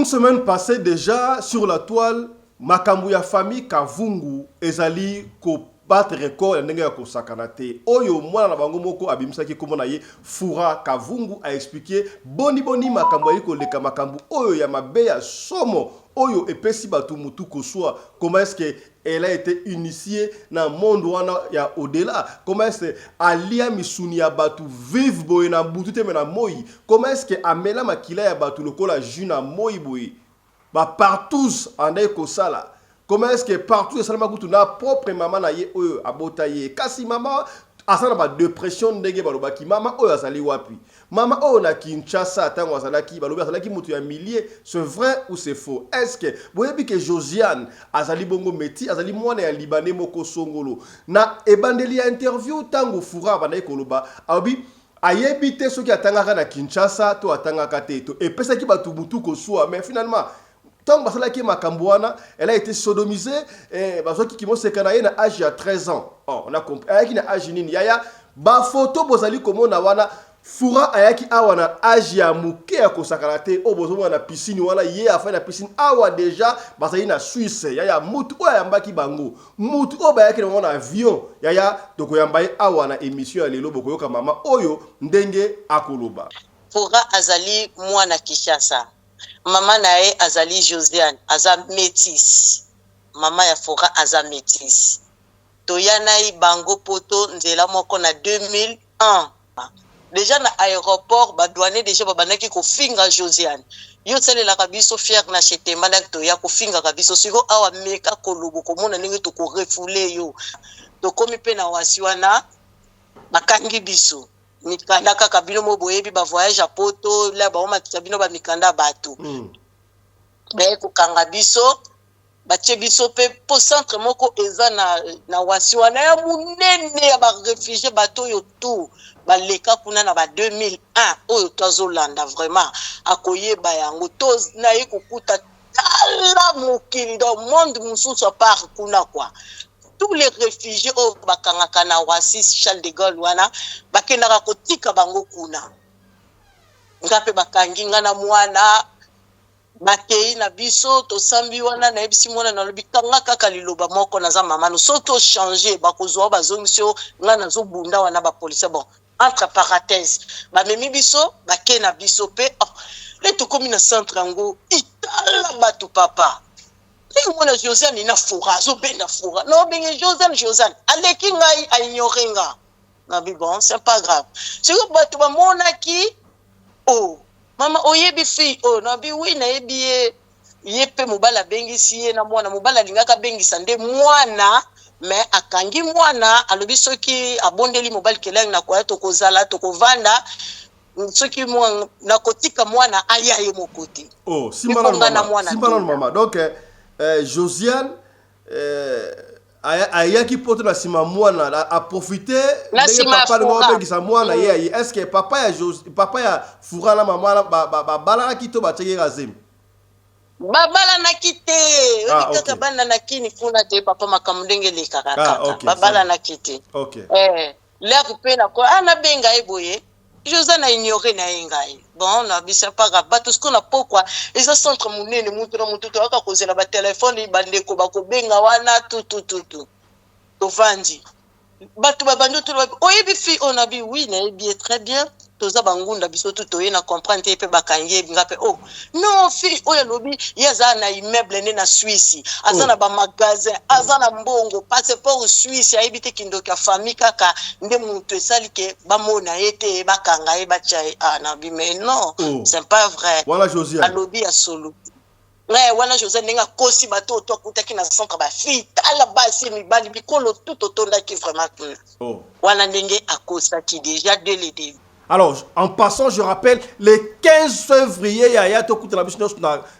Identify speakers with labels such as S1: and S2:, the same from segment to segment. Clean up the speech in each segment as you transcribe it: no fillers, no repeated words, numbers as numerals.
S1: semaine passée déjà sur la toile, makambu ya famille Kavungu ezali ko battre record ndenge ya kosakana te. Oyo mwana na bango moko abimisaki komona ye Fura Kavungu a expliqué boni makambu yiko leka makambu oyo ya mabe ya somo oyo epesi batu mutu koswa. Comment est-ce que elle a été initiée dans monde wana ya au-delà? Comment est-ce que alia misuni ya batu vive boy na butu te na moi? Comment est-ce que amela makila ya batu lokola juna moi boy? Ba partout en eko sala. Comment est-ce que partout salama kutu na propre maman na ye oyo abota ye? Kasi mama asana ba dépression ndenge balobaki mama oyo azali wapi? Mama oyo na Kinshasa tango azalaki balobi azalaki mutu ya millier, c'est vrai ou c'est faux? Est-ce que boyebi que Josiane azali bongo meti azali mwana ya Libanais moko songolo na ebandeli ya interview tango Fura banayi koloba abi ayebi te soki atangaka na Kinshasa to atangaka te to epesaki batu mutu kosua mais finalement tant que Makambouana, elle a été sodomisée et bazoki ki mo sekana ye na âge ya 13 ans. Oh, on a compris. Ayaki na âge nini yaya ba photo bozali komona wana Fura ayaki awa na âge ya muke ya kosakana te o bozo na piscine wana ye afa na piscine awa déjà bazali na Suisse yaya mutu o yambaki bango mutu o bayaki na avion yaya doko yambaye awa na émission ya lelo bokoyoka mama oyo ndenge akoloba.
S2: Fura azali mwana Kinshasa. Mama nae azali Josiane, aza métis. Mama ya Fura aza métis. Toyanai bango poto nzela moko na 2001. Déjà na aéroport ba douane déjà babanaki ko finga Josiane. Yo tsele la kabiso fier na chetemba na to ya ko finga kabiso siko awa meka kolobo komona ninge to ko refoule yo. To komi pe na wasiwana bakangi biso. Mikanda kaka bino mo boyebi ba voyage a poto la ba oma bino ba mikanda bato ba ko kanga biso ba tie biso pe po centre moko eza na wasi wana ya munene ya ba réfugié bato yo tout ba leka kuna na ba 2001 oyo twazolanda vraiment akoyeba yango to na ikokuta tala mokili do monde mususu a part kuna kwa. Tous les réfugiés au bakangaka na wasi Charles de Gaulle wana bakendaka kotika bango kuna ngape bakangi ngana mwana bakei na biso to sambi wana na ebisi mwana na lobi kanga kaka liloba moko na za mama no soto changer bakozwa bazongisio ngana zo bunda wana ba police bon entre parenthèses ba memi biso bakei na biso pe le to komi na centre ngo itala batu papa. Mwana Josiane na Fura, zo ben na Fura. Non, ben Josiane. Aleki ngai a ignorer nga. Na bi bon, c'est pas grave. Si vous batu ba monaki, oh, mama oyebi fi, oh, na bi oui na yebi yepe mobala bengisi ye na mwana mobala lingaka bengisa nde mwana, mais akangi mwana alobi soki abondeli mobali keleng na kwa to kozala to kovanda. Soki mwana na kotika mwana ayaye mokoti.
S1: Oh, simba na mama. Donc Josiane ayaki poto na sima mwana a profiter de papa de ngisa mwana ye est-ce que papa ya Fura na mama ba bala kito ba teke razem
S2: babala na kite kaka bana na kini kuna te papa makamndenge le kaka babala na kite l'air pe na ko ana benga eboye Josiane a ignoré na engai. Bon, na bisa pas grave. Tout ce qu'on a pourquoi les centres munene mutu to aka kozela ba téléphone bande ko ba ko benga wana tout. To vandi. Batu ba bando to oyebi fi on a bi oui na bien très bien. Toza bangunda biso to yena comprendre te pe bakangie ngape oh. Non fi oya lobi yaza na immeuble ne na Suisse. Azana ba magasin, azana mbongo, passeport Suisse ya ebite kindoka famille kaka nde muntu esali ke ba mona ete bakanga e bacha na bi mais non, c'est pas vrai.
S1: Voilà Josiane.
S2: Alobi ya solo. Ouais, wana Josiane nenga kosi bato to kutaki na centre ba fi tala basi mi bali bikolo tout otonda ki vraiment. Oh. Wana ndenge akosa ki déjà dès le début.
S1: Alors, en passant, je rappelle, le 15 février, il y a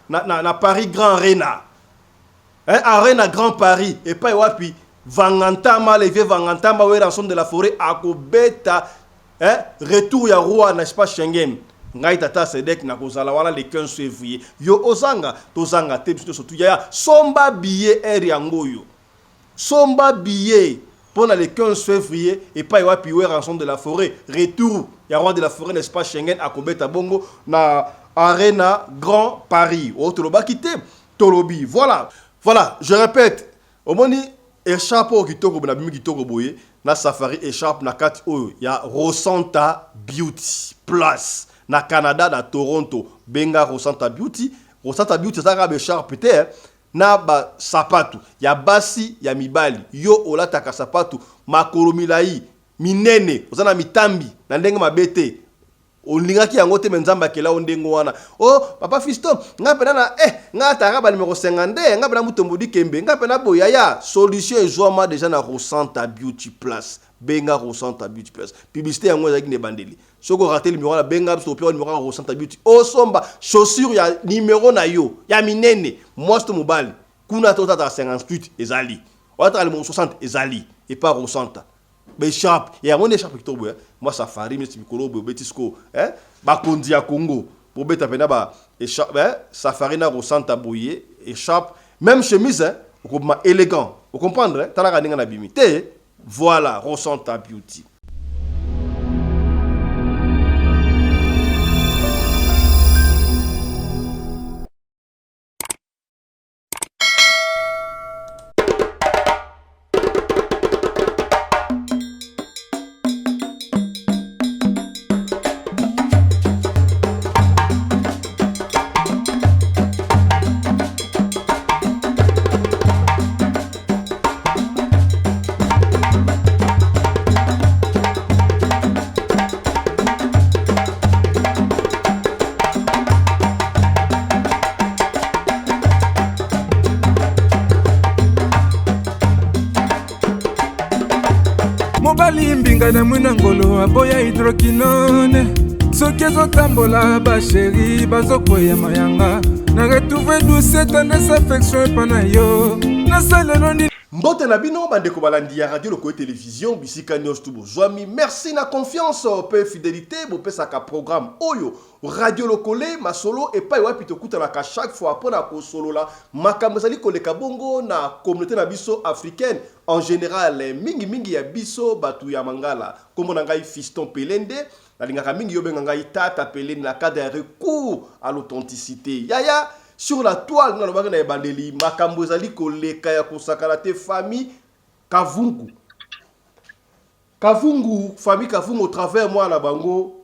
S1: na Paris Grand Arena. Arena Grand Paris. Et pas puis Vangantama, les vieux Vangantama, où est rançon de la forêt, à Kobeta, retour ya roi, n'est-ce pas, Schengen. Ngai tata sedek na kozala wala le 15 février. Yo ozanga, tozanga, te biso surtout ya somba billet eri yangoyo. Somba billet. Pendant le 15 février, et pas y rançon de la forêt, retour, il y a roi de la forêt, n'est-ce pas, Schengen, à Kobeta Bongo, na Arena Grand Paris. Oh, Toloba quitté. Tolobi. Voilà. Voilà, je répète. Au moment écharpe au kitoko na bimi kitoko boye na safari écharpe na kati oyo ya Rosanta Beauty Plus na Canada na Toronto benga Rosanta Beauty ça be écharpe te na ba sapatu ya basi ya mibali yo olataka sapatu makolo milai minene ozana mitambi na ndenge mabete olingaki yango te menzamba kela ondengo wana oh papa Fiston nga pena na nga tara ba numéro 50 nga pena mutombodi kembe nga pena boya ya solution ezwama déjà na Rosanta Beauty Plus benga Rosanta Beauty Plus publicité yango ezaki ne bandeli soko rater numéro na benga so pe numéro Rosanta Beauty osomba chaussure ya numéro na yo ya minene most mobile kuna tota 58 ezali wata le 60 ezali et pas Rosanta Bécharpe, et à mon écharpe qui tombe, moi safari, mais c'est Mikolo, Betisco, Bakondi à Congo, pour bêta pena, écharpe, safari na Rosanta bouillé, écharpe, même chemise, au élégant, vous comprenez, t'as la gagne en abimité, voilà, Rosanta Beauty.
S3: mobali mbinga na mwina ngolo aboya hydroquinone soki ezotambola basheri bazokwea mayanga na retrouve douce tendresse affection epa na yo nasalelo ndi
S1: Mbote na bino bandeko balandi ya radio loko télévision bisika nyos tubo zwami merci na confiance pe fidélité bo pe saka programme oyo radio lokole masolo et pas wapi to kuta na chaque fois après na ko solo la makambo zali koleka bongo na communauté na biso africaine en général mingi ya biso batu ya mangala kombo na ngai Fiston Pelende na lingaka mingi yo benga ngai Tata Pelende na cadre de recours à l'authenticité yaya sur la toile na lobaka na ebandeli makambo ezali koleka ya kosakala te famille Kavungu famille Kavungu au travers moi na bango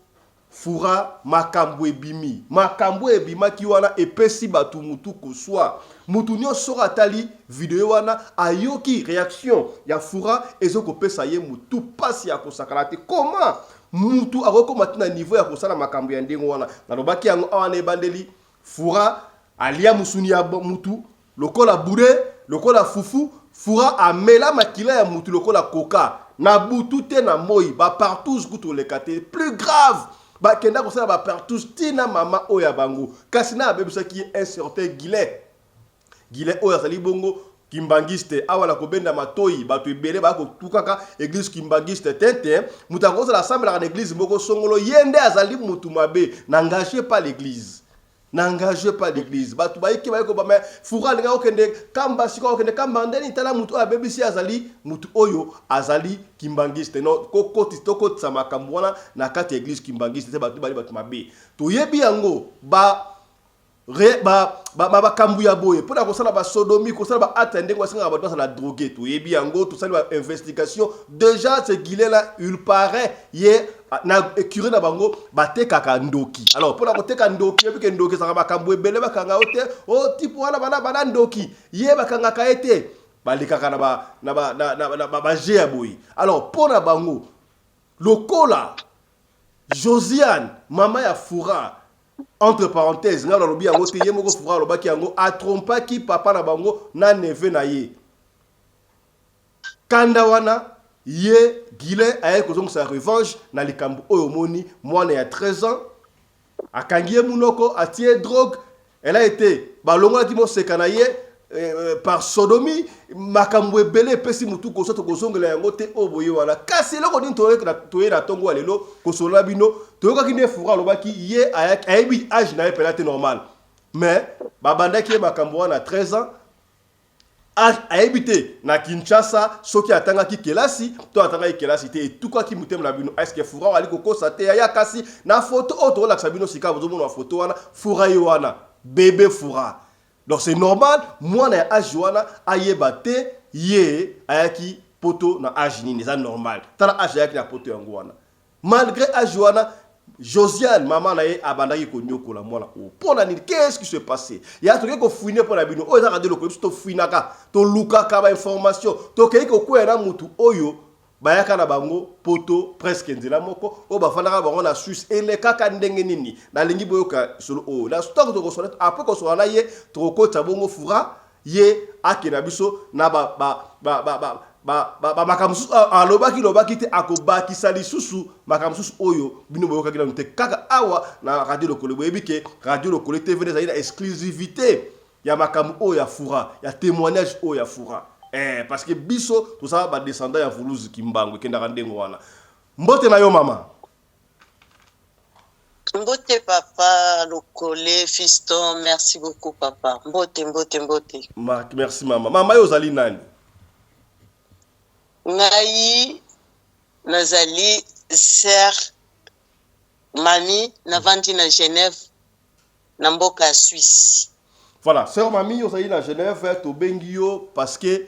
S1: fura makambo ebima ki wana epesi batu mutu koswa mutu nyonso atali video wana ayoki réaction ya fura ezoko pesa ye mutu pasi ya kosakala te comment mutu akokoma tina niveau ya kosala makambo ya ndengo wana na lobaki yango awana ebandeli fura alia musuni ya mutu lokola bure lokola fufu fura amela makila ya mutu lokola koka na butu te na moi ba partout kuto lekate plus grave ba kenda ko sala ba partout tina mama oya bango kasi na abebisa ki un certain Guillet oya sali bongo kimbangiste awala ko benda matoi batu ebele ba ko tukaka église kimbangiste tete mutango la assemblée à l'église moko songolo yende azali mutu mabe n'engagez pas l'église. N'engagez pas l'église. Batu baiki baiko ba me fura linga okende kamba siko okende kamba ndeni tala mutu a bebisi azali mutu oyo azali kimbangiste no kokoti tokoti sa makambo na kati église kimbangiste te batu bali batu mabe. To yebi yango ba kambu ya boye pona ko sala ba sodomie ko sala ba atende ko sala ba la droguer to yebi yango to sala ba investigation déjà ce Guillet là il paraît ye na curé na bango batekaka ndoki alors pona ko teka ndoki ebi ke ndoki saka makambu ebele bakanga ote o tipo wana bana ndoki ye bakanga ka ete balikaka na ba ya boye alors pona bango lokola Josiane mama ya Fura entre parenthèses nga lobi yango te yemoko Fura lobaki yango a trompa ki papa na bango na neve na ye kanda wana ye Guillet a kozonga sa revanche na likambo oyo moni mwana ya 13 ans akangie munoko atie drogue elle a été balongo la timo sekana ye par sodomie makambo ebele pesi mutu ko soto kozongela yango te oboye wana kasi loko din toye na tongo alelo kosola bino toyoka kine Fura lobaki ye ayebi âge na ye pelate normal mais babandaki makambo wana 13 ans aebite na Kinshasa soki atanga ki kelasi to atanga kelasi te tout quoi ki mutem la bino est-ce que Fura wali kokosa te ya kasi na photo auto la sabino sika bozo na photo wana Fura yoana bébé Fura donc c'est normal moi na âge wana ayeba te ye ayaki poto na âge nini c'est normal tala âge ayaki na poto yango wana malgré âge wana Josiane, maman nae abandaki ko nyokola mwana o. Pona ni qu'est-ce qui se passé? Ya to ko fouiner pour la bino. O za radio ko to fouinaka, to luka ka ba information. To ke ko kwera mutu oyo bayaka na bango poto presque nzela moko o ba fanaka bango na Suisse et le kaka ndenge nini. Na lingi boyoka solo o. La stock to ko so après ko so na ye to ko ta bongo Fura ye akena biso na makamsusu alobaki te akobakisa lisusu makamsusu oyo bino boyoka kila nte kaka awa na radio lokolo boyebike radio lokolo TV na exclusivité ya makamu oyo ya Fura ya témoignage oyo ya Fura parce que biso tout ça ba descendant ya Vuluzi Kimbangu kenda ndengo wana mbote na yo mama
S2: Mbote papa lokole fiston merci beaucoup papa mbote
S1: merci mama mama yo zali nani
S2: ngai nazali sœur mami navandi na Genève na mboka Suisse.
S1: Voilà, sœur mami yo zali na Genève to bengio parce que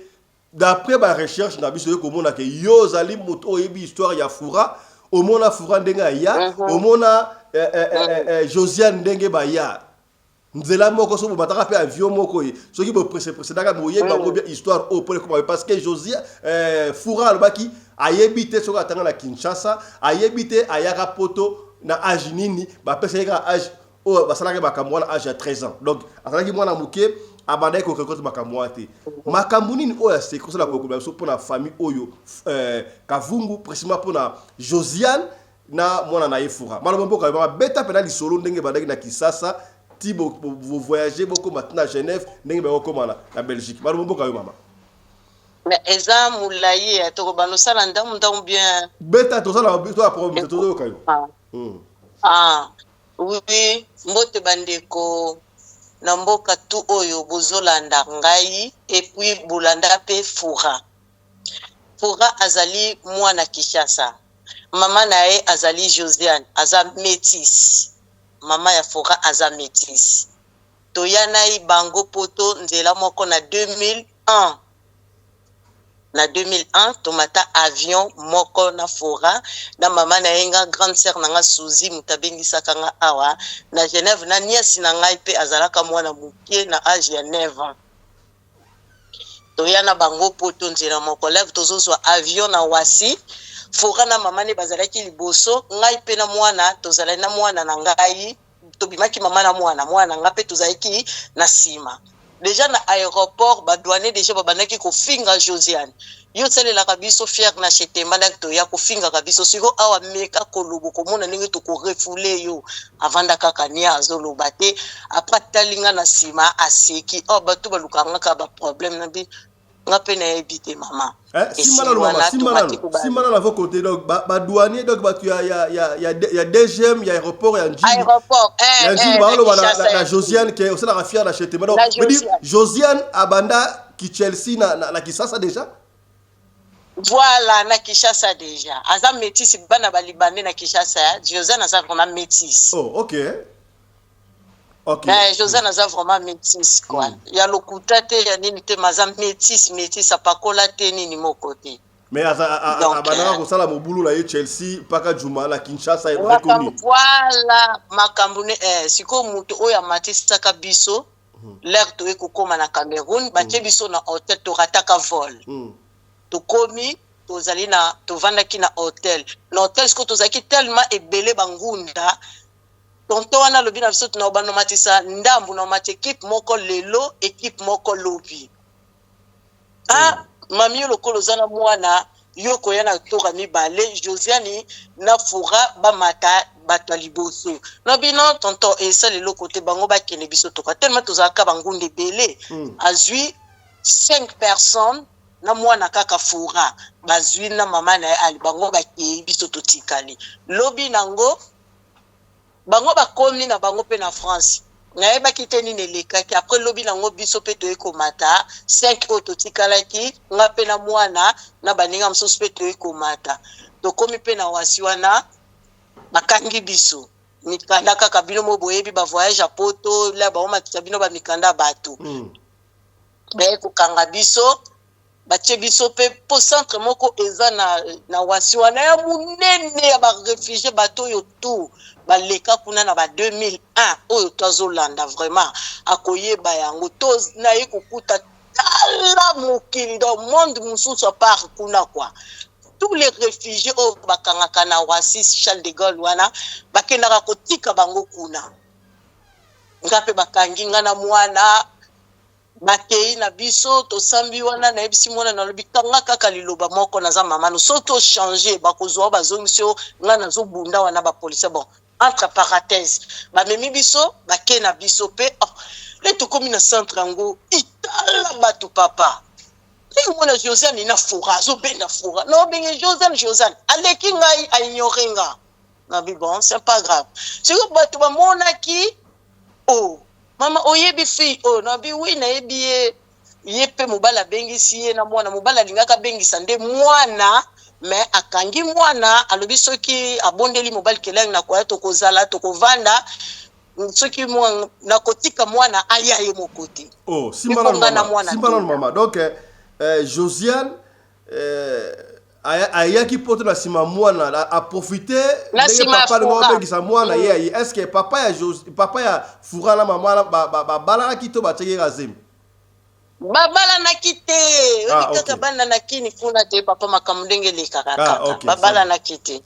S1: d'après ma recherche na biso ko mona ke yo zali moto oyebi histoire ya Fura o mona Fura ndenga ya o mona Josiane ndenge ba ya nzela moko so mataka pe avion moko ye soki bo précédaka moye ba ko bien histoire au pour comment parce que Josie Fura albaki ayebite soka tanga na Kinshasa ayebite ayaka poto na âge nini ba pesa ka âge o basalaka bakamwa na âge à 13 ans donc asalaki mwana muke abandai ko rekote bakamwa te makambu nini oya c'est comme ça la population pour la famille oyo Kavungu précisément pour na Josiane na mwana na Fura malo mboka ba beta pena li solo ndenge bandaki na Kisasa ti vous voyagez beaucoup maintenant à Genève ndenge ba ko na Belgique malo mboka yo mama
S2: mais eza mulaye to bano sala ndamu bien
S1: beta to sala to a problème to yo kayo
S2: oui mbote bandeko na mboka tu oyo bozolanda ngai et puis bolanda pe Fura azali mwana Kinshasa mama nae azali Josiane aza métis mama ya Fura aza métis toyana bango poto nzela moko na 2001 tomata avion moko na Fura na mama na yenga grande sœur nanga Suzy mutabengisa kanga awa na Genève na niasi na ngai pe azalaka mwana mukie na âge ya 9 ans toyana bango poto nzela moko lève tozozwa avion na Wasi Fura na mama ne bazalaki liboso ngai pe na mwana tozalaki na mwana na ngai tobimaki mama na mwana ngape tozalaki na sima déjà na aéroport ba douanier déjà babandaki ko finga Josiane yo tselela kabiso fier na chetemba na to ya ko finga kabiso siko awa meka ko lobo ko mona ningi to ko refoule yo avanda kaka ni azoloba te après talinga na sima aseki batu balukanga ka ba problème na bi ngape na ebité mama
S1: simana na vos côté donc ba douanier donc ba tu ya deuxième ya aéroport ya njili
S2: aéroport
S1: la Josiane qui est aussi la fière d'acheter donc me dire Josiane abanda qui Chelsea na Kisasa déjà
S2: voilà na Kinshasa déjà aza métis bana balibane na Kinshasa Josiane aza vraiment métis
S1: OK
S2: Josiane aza vraiment métis quoi ya lokuta te ya nini te maza métis apakola te nini moko te
S1: mais abana ko sala mobulu la Chelsea paka Juma la Kinshasa est reconnu
S2: voilà makambu siko mutu oya matisaka biso l'air to ekokoma na Cameroun batie biso na hôtel to rataka vol to komi tozali na tovandaki na hôtel siko tozaki tellement ebele bangunda tonto wana lobi na biso tuna obano matisa ndambu na mati équipe moko lelo équipe moko lobi mami lokolo zana mwana yoko yana toka mibale Josiane na Fura bamata bato liboso na bino tonto esa lelo côté bango ba kene biso toka tellement tozaka bangunde belé azui 5 personnes na mwana kaka Fura bazui na mama na ali bango ba ke biso totikali lobi nango bango bakomi na bango pe na France nayeba kiteni nelekaki après lobi nango biso pe toye komata 5 oyo totikalaki nga pe na mwana na baninga mosusu pe toye komata tokomi pe na wasi wana bakangi biso mikanda kaka bino mo boyebi ba voyage a poto la ba omatisa bino ba mikanda bato baye kokanga biso batie biso pe po centre moko eza na wasi wana ya munene ya ba réfugié bato yo tout baleka kuna na ba 2001 oyo tozolanda vraiment akoyeba yango to na ye kokuta tala mokili dans monde mususu à part kuna quoi tous les réfugiés au bakangaka na wasi Charles de Gaulle wana bakendaka kotika bango kuna ngape bakangi ngana mwana bakei na biso to sambi wana na ebisi mwana na lobi kanga kaka liloba moko na za mama no soto changer bakozwa bazongisio ngana zo bunda wana ba police bon entre parenthèses ba memi biso bakei na biso pe le to komi na centre ngo itala batu papa mwana Josiane na fura zo benda fura no bengi Josiane aleki ngai a ignorenga na bi bon c'est pas grave c'est que batu ba monaki mama oyebi fi na bi oui na yebi ye pe mobala bengi si na mwana mobala lingaka bengi sande mwana mais akangi mwana alobi soki abondeli mobile keleng na kwa to kozala to kovanda soki mwana na kotika mwana aya ye mokoti
S1: simana mama donc Josiane ayaki poto na sima mwana a profiter
S2: ndenge papa
S1: ngo bengisa mwana ye est-ce que papa ya fura na mama ba bala kito ba teke razem
S2: babala na kite kaka bana na kini kuna te papa makamndenge le kaka babala na kite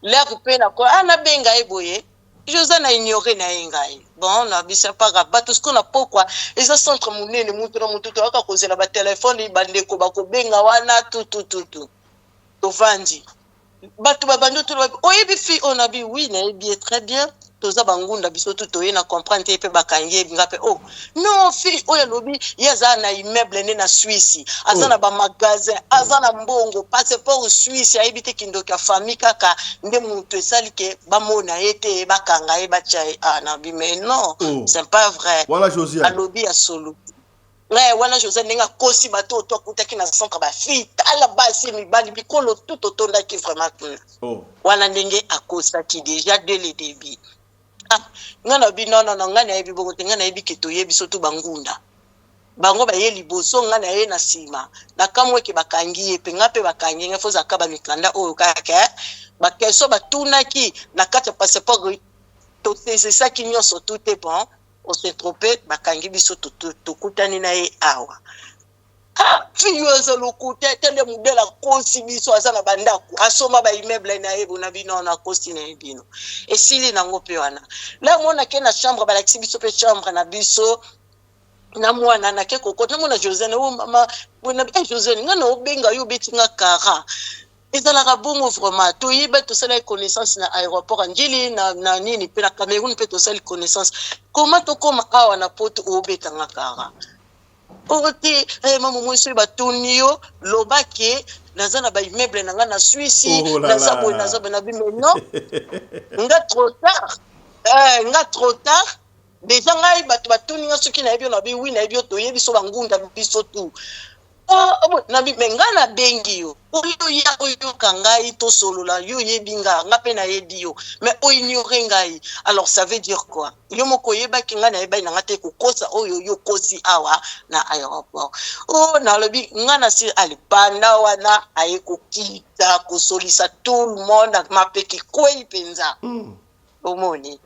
S2: l'air pe na ko ana benga eboye Josiane a ignoré na engai bon na bisa pas grave tout ce qu'on a pourquoi les centre munene mutu na mutu to aka kozela ba téléphone bandeko bako benga wana tout to vandi batu babando to oyebi fi on a bi oui na bien très bien toza bangunda biso to yena comprendre pe bakangie ngape non fi oya lobi yaza na immeuble ne na Suisse azana ba magasin azana mbongo passeport Suisse ayibite kindoka famille kaka nde mutu esali ke bamona ete bakanga e bachai na bi mais non c'est pas vrai
S1: voilà Josiane
S2: alobi ya solo wana Josiane ninga kosi bato to kutaki na centre ba fi tala basi mibali bikolo tout otonda ki vraiment wana ndenge akosa ki déjà dès le début ngana bi non ngana yebi bongo ngana yebi keto yebi soto bangunda bango ba ye liboso ngana ye na sima na kamwe ke bakangi ye pe ngape bakangi nga foza kaba mikanda oyo kaka bakeso batunaki na kati passeport to c'est ça qui nyonso tout est bon on s'est trompé bakangi biso to kutani na ye awa fiyoza lokuta tende mudela kosi biso azana bandaku asoma ba immeuble na yebo na bino na kosi na bino esili nango pe wana la mona ke na chambre ba laksi biso pe chambre na biso na mwana na ke kokota mona Josiane mama bona Josiane ngana obenga yo betinga kara ezala ka bongo vraiment to yiba to sala connaissance na aéroport angeli na nini pe na Cameroun pe to sala connaissance comment to koma awa na poto obetanga kara Orote maman monsieur batonio lobake nazana ba immeuble nanga na Suisse nazabo na bi mais non nga trop tard déjà ngai batoninga soki na ebio na bi oui na ebio to yebi so bangunda biso tout na bi menga na bengi yo oyo kangai to solola yo yebinga ngape na yedio mais o ignorer ngai alors ça veut dire quoi yo moko yeba kinga na yeba na ngate ko kosa oyo yo kosi awa na aéroport na lobi ngana si alipanda wana ayeko kita ko solisa tout le monde mapeki kwei penza omoni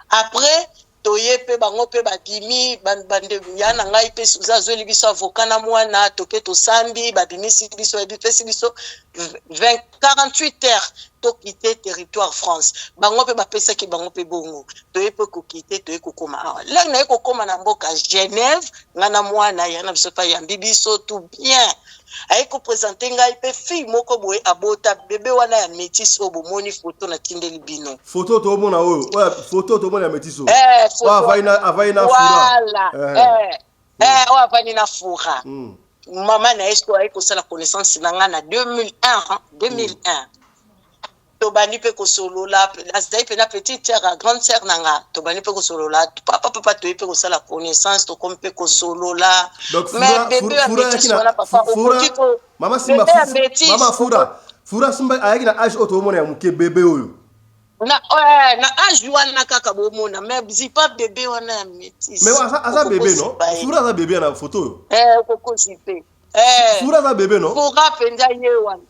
S2: après toye pe bango pe babimi bande yana ngai pe zazoli biso avocat na mwana toke to sambi babimi si biso ebipesi biso 48 heures to quitter territoire France bango pe bapesa ki bango pe bongo toye pe ko quitter toye ko koma là na ko koma na mboka Genève ngana mwana yana biso pa yambi biso tout bien ay ko présenter ngai pe fille moko boye abota bébé wana ya métis obo moni photo na tindeli bino
S1: photo to mona oyo photo to mona ya métis o avaina fura
S2: o avaina fura mama na esko ay ko sala connaissance na nga na 2001 tobani pe ko solola azai pe na petite sœur grande sœur nanga tobani pe ko solola papa to pe ko sala connaissance to comme pe ko solola
S1: mais bébé mama simba fura simba ayaki na âge auto mona ya muke bébé oyo
S2: na âge wana kaka bomona mais zipa bébé wana ya métis
S1: mais asa bébé non fura asa bébé na photo
S2: koko zipe
S1: fura asa bébé non
S2: fura penza ye wana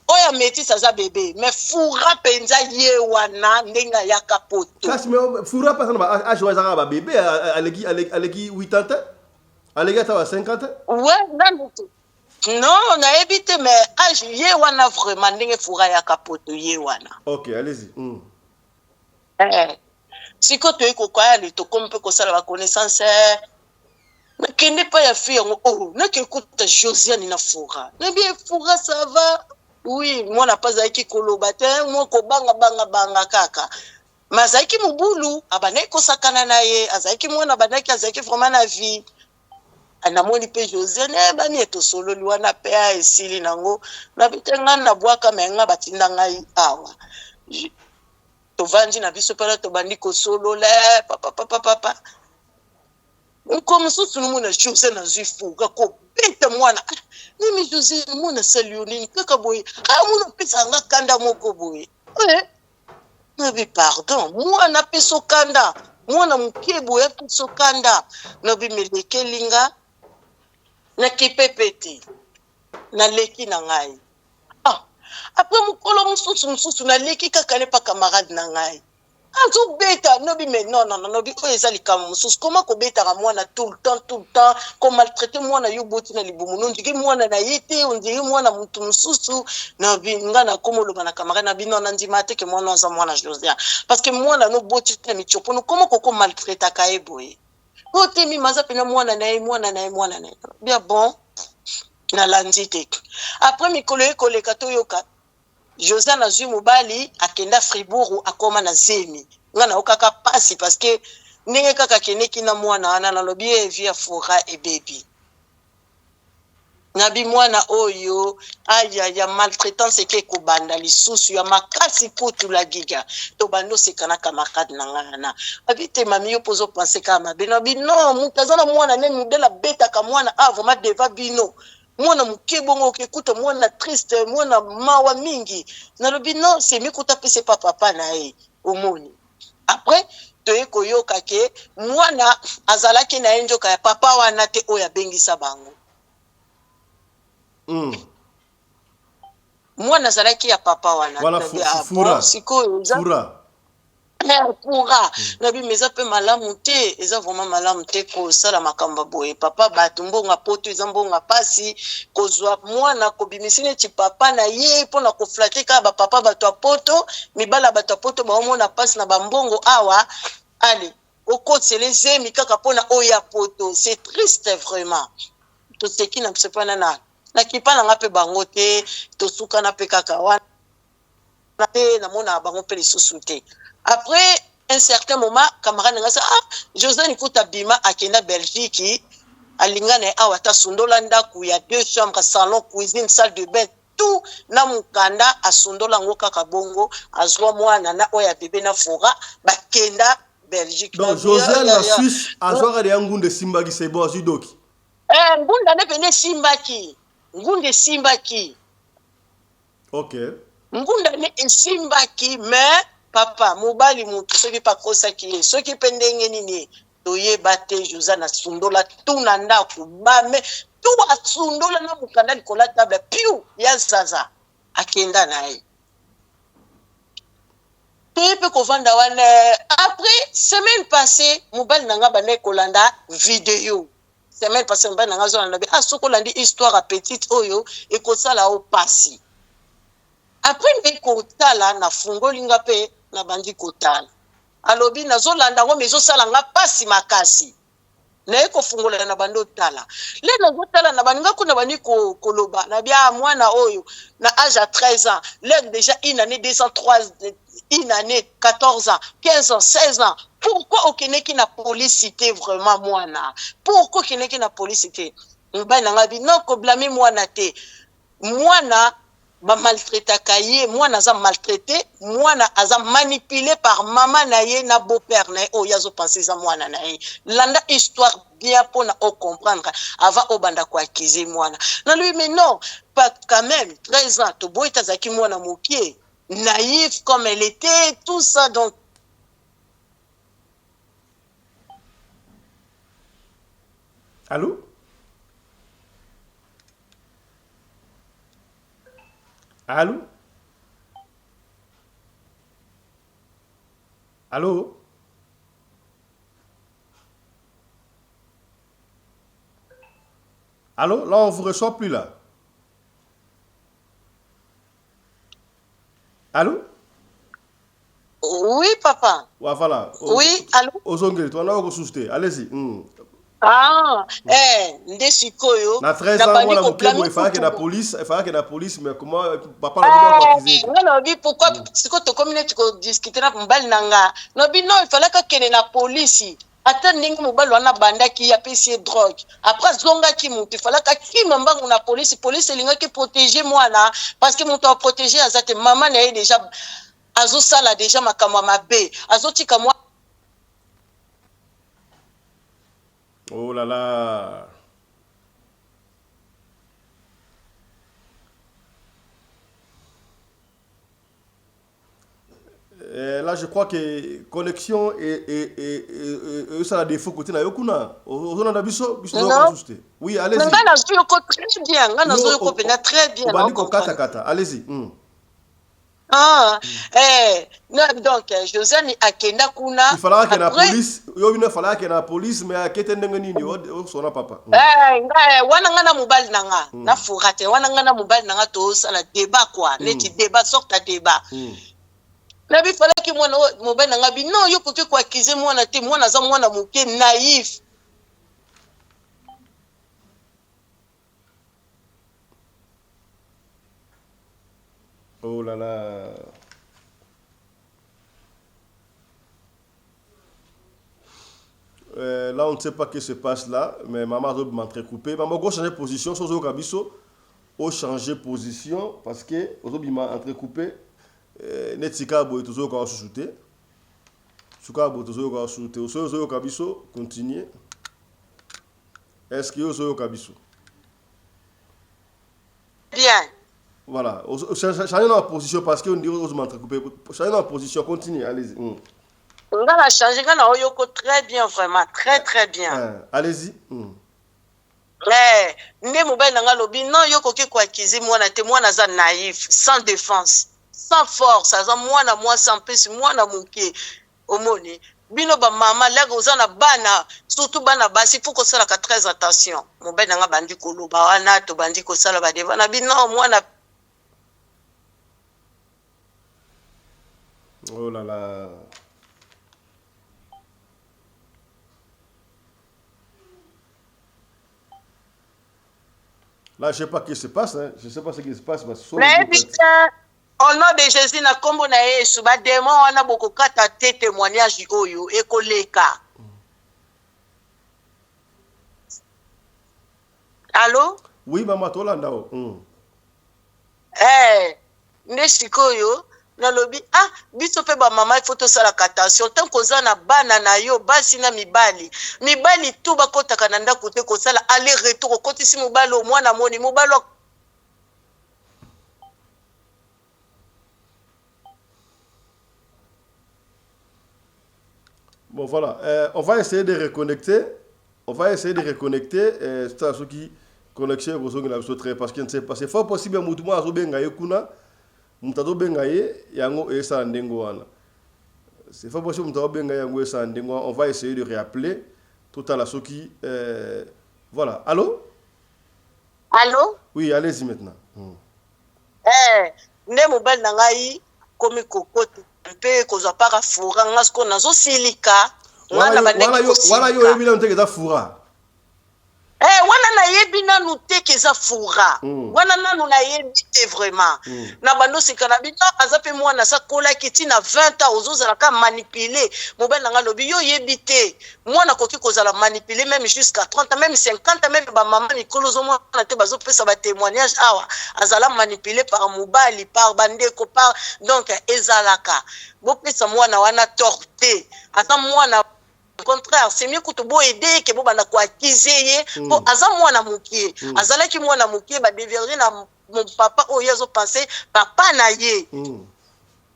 S2: oya métis asa bébé mais fura penza ye wana ndenga yaka poto
S1: kasi mais fura pas na âge wana ba bébé aleki 80 aleki ata 50
S2: ouais non na évité mais âge ye wana vraiment ndenge fura yaka poto ye wana
S1: OK allez-y
S2: siko to iko kwa ali to kompe ko sala ba connaissance na kende pa ya fille oh na ke kuta Josiane na fura na bien fura ça va oui moi na pas aiki koloba te moi ko banga kaka mazaiki mubulu abana ko sakana na ye azaiki mwana banaki azaiki vraiment na vie anamoni pe Josiane bani eto solo liwana pe a esili nango na bitenga na bwaka menga batinda ngai awa to vanji na biso pala to bandi ko solo le papa comme susu muna Jose na zifuga ko beta mwana nimi Jose muna salionini kaka boy muna pesa nga kanda moko boy na bi pardon mwana peso kanda mwana mukebo ya peso kanda na bi melekelinga na kipepeti na leki na ngai après mukolo mususu na leki kaka ne pa camarade na ngai azo beta no bi mais non bi eza likamo mususu comment ko beta ka mwana tout le temps ko maltraiter mwana yoboti na libumu no ndiki mwana na yete ondiri mwana mutu mususu na bi ngana komoloba na camarade na bino na ndima te ke mwana za mwana Josiane parce que mwana no boti na michopo no comment ko maltraiter ka eboye ote mi maza pena mwana na bien bon na landite après mikolo ekoleka to yoka Josiane azui mobali akenda Fribourg akoma na zemi ngana okaka pasi parce que ndenge kaka keneki na mwana wana na lobi via fora et baby nabi mwana oyo ya maltraitance ke ko banda lisusu ya makasi putu la giga to bando sekana kama kad na ngana abite mami yo pozo penser kama bino mutazana mwana ne mudela beta ka mwana vraiment deva bino mwana mukebongo okekuta mwana triste mwana mawa mingi na lobi non c'est mi kuta pese papa na ye omoni après to ekoyoka ke mwana azalaki na enjoka ya papa wana te oya bengisa bango mwana azalaki ya papa wana
S1: fura
S2: na bi meza pe malamu te eza vraiment malamu te ko sala makamba boye papa batu mbonga poto eza mbonga pasi kozwa mwana ko bimisine ti papa na ye pona ko flatter ka ba papa batu apoto mibala batu apoto ba omona pasi na bambongo awa allez okotele zemi kaka pona oya poto c'est triste vraiment to seki na msepana na kipana ngape bango te to suka na pe kaka wana te na mona bango pe lisusu te. Après un certain moment, camarade ngasa Josiane ikuta bima akenda Belgique alingane awata sundola ndaku ya 2 chambres, salon, cuisine, salle de bain, tout na mukanda asundola ngoka kabongo azwa mwana na oya bébé na fora bakenda Belgique.
S1: Donc Josiane na Suisse azwa ya ngunde simbaki c'est bon azudoki.
S2: Ngunda ne pene simbaki. Ngunde simbaki.
S1: OK.
S2: Ngunda ne simbaki mais papa mobali mutu soki pakosa ki soki pendenge nini toyeba te Josiane asundola tuna ndaku bame tu asundola na mukanda likola table piu ya zaza akenda naye pe ko vanda wana. Après semaine passée mobali nanga bana kolanda vidéo semaine passée mobali nanga zo na bi asokolandi histoire petite oyo ekosala o pasi. Après ndeko tala na fungolinga pe na bandi kotala alobi nazolanda ngo mezosala nga pasi makasi na eko fungola na bando tala le nazotala na baninga kuna bani koloba na bia mwana oyo na âge à 13 ans le déjà une année 203 une année 14 ans 15 ans 16 ans pourquoi okeneki na policité vraiment mwana pourquoi okeneki na policité mbana ngabi non ko blâmer mwana te mwana ba maltraitaka ye mwana aza maltraité mwana aza manipulé par maman na ye na beau-père na ye oyo azopense eza mwana na ye landa histoire bien mpona ocomprendre avant obanda koakize mwana na lui mais non pas quand même 13 ans toboyi tazalaki mwana mokie naïf comme elle était tout ça donc
S1: Allô? Allô? Allô? Allô? Là, on vous reçoit plus là. Allô?
S2: oui papa
S1: Ouais, voilà.
S2: oui allô
S1: Ozongeli, toi, on a allez-y.
S2: Ah, nde sikoyo
S1: na 13 ans moi la mukebo il fallait que la police mais comment papa la vidéo quoi qu'ils
S2: non non bi pourquoi siko to comme tu discuter na mbali nanga no bi non il fallait que kene na police ata ndingi mobali wana bandaki ya pesi drogue après zonga ki mutu il fallait que ki mambangu na police linga ki protéger moi là parce que mon to protéger azate maman na déjà azo sala déjà makamwa mabe azo tika moi.
S1: Oh là là. Là, je crois que connexion et ça a des défauts côté na yokuna. On a biso oui, allez-y.
S2: Ngana zuyoko très bien, ngana zuyoko pena très bien.
S1: Kata, allez-y.
S2: Non, donc Josiane akenda kuna
S1: il fallait que la police yo il fallait que la police mais akete ndenge nini o sona papa
S2: wana ngana mobali nanga na furate wana ngana mobali nanga to sala débat quoi neti débat sorta débat na bi fallait que mwana mobali nanga bi non yo koke kwa kize mwana te mwana za mwana moke naïf.
S1: Oh là là. Là, on ne sait pas ce qui se passe là, mais maman doit m'entrecoupé. Maman doit changer de position, sans aucun kabiso, ou changer de position parce que aujourd'hui m'a entrecoupé. Netika boy toujours quand sous-souté. Suka boy toujours quand sous-souté. Au sein kabiso continue. Est-ce que au sein kabiso?
S2: Bien.
S1: Voilà, changez dans position parce qu'on dit aux m'entrecoupé. Changez dans position, continue, allez-y.
S2: On va changer, on a yoko très bien, vraiment, très très bien.
S1: Allez-y.
S2: Ne mobile nanga lobi non yoko ke kwa kizi mwana te mwana za naïf, sans défense, sans force, aza mwana moi sans pesi mwana muke omoni. Bino ba mama lega uzana bana surtout bana basi faut ko sala ka très attention. Mobile nanga bandi ko loba wana to bandi ko sala ba devana bino mwana.
S1: Oh là là. Là, je ne sais pas ce qui se passe. Hein. Je ne sais pas ce qui se passe.
S2: Mais putain, au nom de Jésus, na kombo na Yesu, ba démon wana boko kata te témoignage oyo ekoleka. Allô?
S1: Oui, maman, toi là, ndao.
S2: Nde sikoyo. Na lobi biso pe ba mama il faut to sala attention tant koza na bana na yo basi na mibali tu bakotaka na ndako te ko sala aller retour kotisi mobali o mwana moni mobali.
S1: Bon voilà, on va essayer de reconnecter. C'est à ceux qui connectent parce que c'est pas c'est fort possible mutumo azobenga yekuna. Mutado bengaye yango esa ndengo wana. C'est pas possible mutado bengaye yango esa ndengo. On va essayer de réappeler tout à la soki voilà. Allô?
S2: Allô?
S1: Oui, allez-y maintenant.
S2: Ne mobile na ngai komi kokote mpe kozwa para fura ngasko nazo silika.
S1: Wala yo ebila nteke za fura.
S2: wana na yebi nanu te keza fura wana nanu na yebi te vraiment na bando sikana bino azape mwana sa kola kiti na 20 ans ozozala ka manipuler mobile nanga lobi yo yebi te mwana koki kozala manipuler même jusqu'à 30 ans même 50 ans même ba maman mikolo zo mwana te bazo pesa ba témoignage awa azala manipuler par mobile par bandeko par donc ezalaka bo pesa mwana wana torté ata mwana au contraire c'est mieux que tu bo aider que bo bana ko acquiser po aza mwana mukie azala ki mwana mukie ba devenir na mon papa o yazo penser papa na ye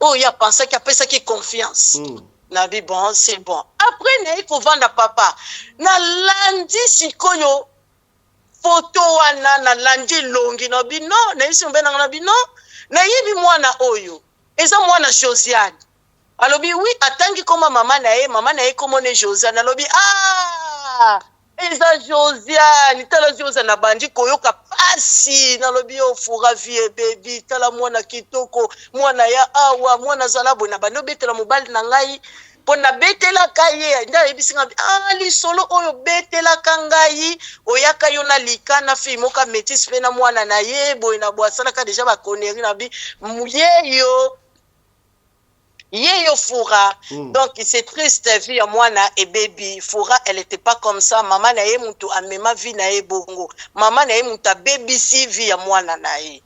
S2: o ya penser qu'il a pensé qu'il confiance na bi bon c'est bon après ne ko vanda papa na lundi sikoyo photo wana na lundi longi na bino na isi mbena na bino na yibi mwana oyo eza mwana Josiane alobi oui atangi koma mama na ye komo ne Josiane alobi eza Josiane tala Josiane na bandi koyoka pasi nalobi yo fura vie baby tala mwana kitoko mwana ya awa mwana zalabo na bando betela mobali na ngai pona betela kaye nda ebisinga lisolo oyo betela kangai oyaka yo na likana fi moka métis pe na mwana na ye boy na boisala ka déjà ba koneri na bi Yeyo Fura, donc c'est triste vie à moi et baby. Fura, elle était pas comme ça. Maman na ye mutu amema vie na ye bongo. Maman na ye muta baby si vie à moi na ye.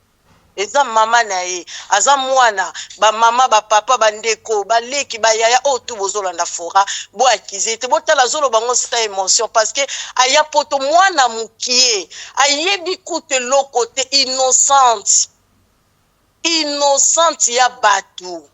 S2: Eza mama na ye. Aza mwana ba mama ba papa ba ndeko ba leki ba yaya o tu bozolanda Fura. Bo akize te botala zolo bango sa émotion parce que aya poto mwana mukie. Ayebi koute lo côté innocente. Innocente ya batu.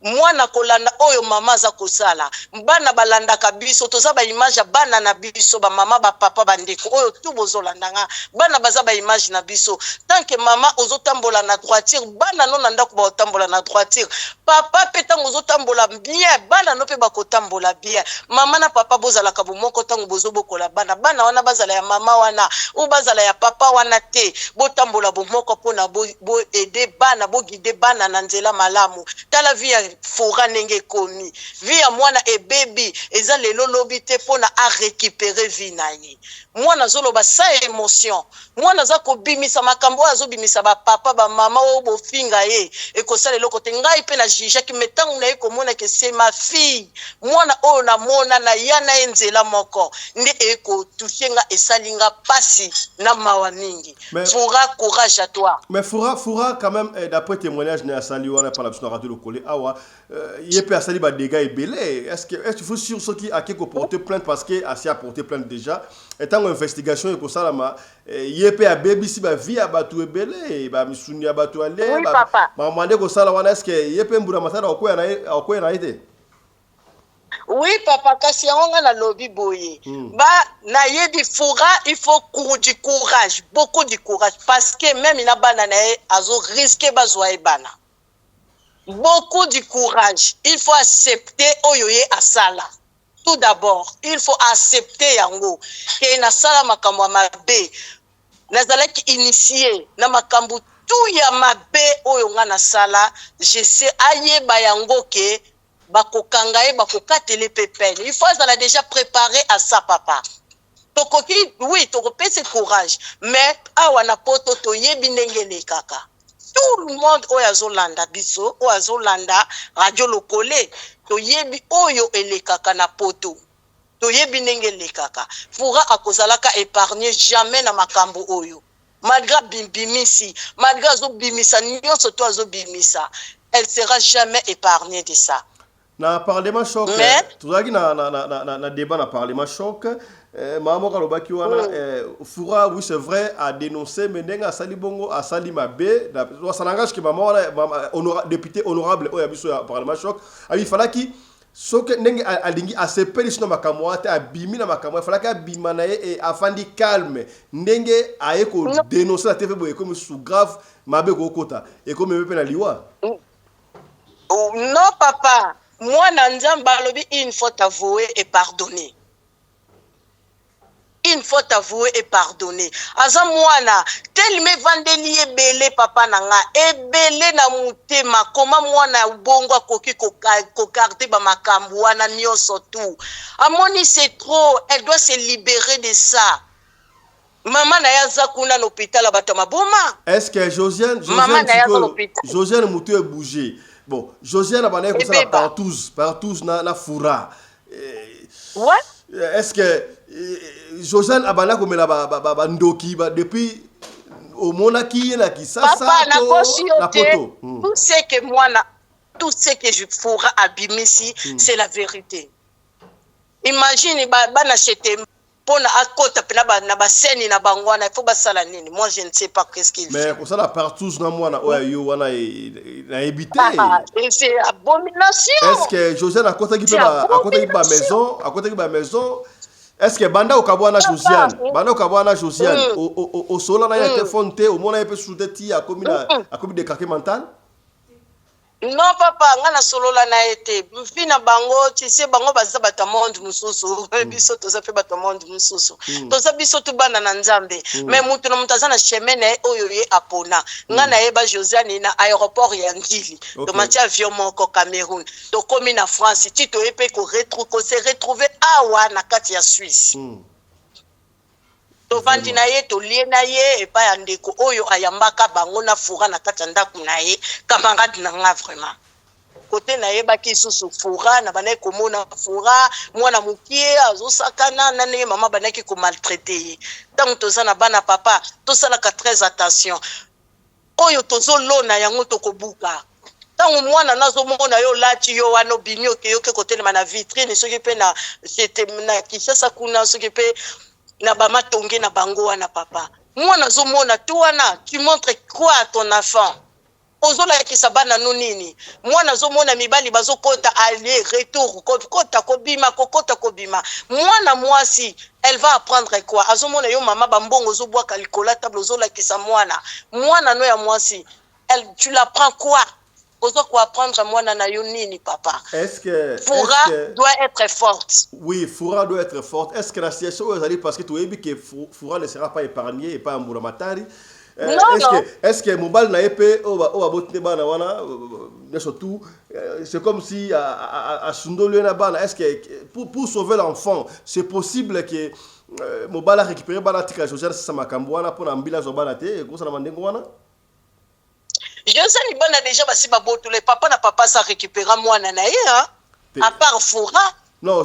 S2: Mwana kolanda oyo mama za kosala bana balanda kabiso toza ba image bana na biso ba mama ba papa bandeko oyo tu bozolanda nga bana baza ba image na biso tant que mama ozotambola na droitière bana no nanda ko batambola na droitière papa petango ozotambola bien bana no pe bakotambola bien mama na papa bozala ka bomoko tango bozobokola bana wana bazala ya mama wana ou bazala ya papa wana te botambola bomoko pona bo aider bana bo guider bana na nzela malamu tala vie Fura nenge komi via mwana e baby eza lelo lobi te pona a récupérer vie na ye mwana zoloba sa émotion mwana za ko bimisa makambo azo bimisa ba papa ba mama o bo finga ye e ko sala loko te ngai pe na jija ki metangu na ye ko mona ke c'est ma fille mwana o na mona na yana enzela moko nde e ko touchenga esalinga pasi na mawa mingi Fura courage à toi
S1: mais Fura quand même d'après témoignage na sali wana par la personne radio le coller awa il peut asali ba dégâts et belé est-ce que faut sur ce qui a quelque porter plainte parce que asi a porté plainte déjà étant une investigation et ko salama il peut a baby si ba vie a batu e belé ba misuni a batu ale ba mande ko sala wana est-ce que il peut mbura masala okoya na ite
S2: oui papa kasi on na lobby boye ba na yebi Fura il faut du courage beaucoup de courage parce que même ina bana na azo risquer bazwa e bana beaucoup de courage. Il faut accepter oyoye asala. Tout d'abord, il faut accepter yango. Que na sala makambo mabe. Nazala ki initié na makambo tout ya mabe oyo nga na sala. Je sais ayeba yango ke bakokanga e bakokatele pepele. Il faut azala déjà préparé à ça papa. Tokoki oui, tokopé ce courage. Mais awa na poto to yebi ndengele kaka. Tout le monde oyazolanda biso oyazolanda radio lokole to yebi oyo elekaka na poto to yebi ndenge elekaka Fura akozalaka épargner jamais na makambo oyo malgré bimbimisi malgré azobimisa nyonso to azobimisa elle sera jamais épargnée de ça
S1: na parlement choc tozalaki na débat na parlement choc Maman Kalobaki wana Fura oui c'est vrai a dénoncé mais ndenga asali bongo asali mabe ça n'engage que maman wana député honorable oya biso ya parlement choc il fallait ki soke ndenge alingi asepeli sino makambo ate abimi na makambo il fallait que abima na ye afandi calme ndenge aye ko dénoncer la TV boye comme sous grave mabe ko kota et comme mepe na liwa
S2: non papa moi na nzamba lobi une fois avoué et pardonné. Il faut avouer et pardonner. Aza mwana, tel me vandeli ebele papa nanga, ebele na mutema, koma mwana ubongo koki kokarde ba makambu wana nyonso tout. Amoni c'est trop, elle doit se libérer de ça. Maman na yaza kuna l'hôpital bato maboma.
S1: Est-ce que Josiane Josiane Moutou est bougé? Bon, Josiane a bané comme ça partout na fura.
S2: Ouais.
S1: Est-ce que Josiane a bané comme la ndoki depuis au monaki na kisasa
S2: papa na poto. Tout ce que moi na tout ce que je fura abimisi c'est la vérité. Imagine bana chete pona akota pena na baseni na bangwana il faut basala nini. Moi je ne sais pas qu'est-ce qu'il fait.
S1: Mais comme ça la partout na moi na oyo wana na habité.
S2: C'est abomination.
S1: Est-ce que Josiane a côté qui ba maison est-ce que banda okabwana Josiane au sola na ya téléphone te au mona yepe sous tête a commis de craquer mental?
S2: Non papa ngana solo la na été fina bango tu sais bango baza bata monde mususu biso toza pe bata monde mususu toza biso tu bana na nzambe mais mutu na mutaza na chemene oyo ye apona ngana yeba Josiane na aéroport ya Ngili to matia avion moko Cameroun to komi na France ti to epe ko se retrouver awa na kati ya Suisse. To vandi na ye to lie na ye e pa ya ndeko oyo ayambaka bango na fura na kati ya ndaku na ye camarade na nga vraiment côté na ye baki susu fura na bana komona fura mwana mukie azosakana na ne mama banaki ko maltraiter ye tant toza na bana papa to sala ka très attention oyo tozo lona yango to kobuka tant mwana nazo mona yo lati yo wano binyo ke yo ke côté na vitrine soki pe na c'était na kisasa kuna soki pe na bama tonge na bango wana papa mwana zo mona tu wana tu montres quoi à ton enfant ozola kisa bana nunini mwana zo mona mibali bazo kota aller retour kota kobima mwana mwasi elle va apprendre quoi azo mona yo mama bambongo zo bwa kalikola table ozola kisa mwana no ya mwasi elle tu l'apprends quoi ozo quoi apprendre mwana na yo nini papa?
S1: Est-ce que
S2: Fura doit être forte?
S1: Oui, Fura doit être forte. Est-ce que la situation est allée parce que tu as dit que Fura ne sera pas épargné et pas Mburamatari? Est-ce que Mobile n'a pas surtout c'est comme si à Sundolo est-ce que pour sauver l'enfant c'est possible que Mobile a récupéré Balatika Josiane Samakambouana pour Ambila Zobanate comment ça n'a pas
S2: Josiane Ibana déjà basi baboto les papa ça récupéra moi nanaye hein à part Fura.
S1: Non,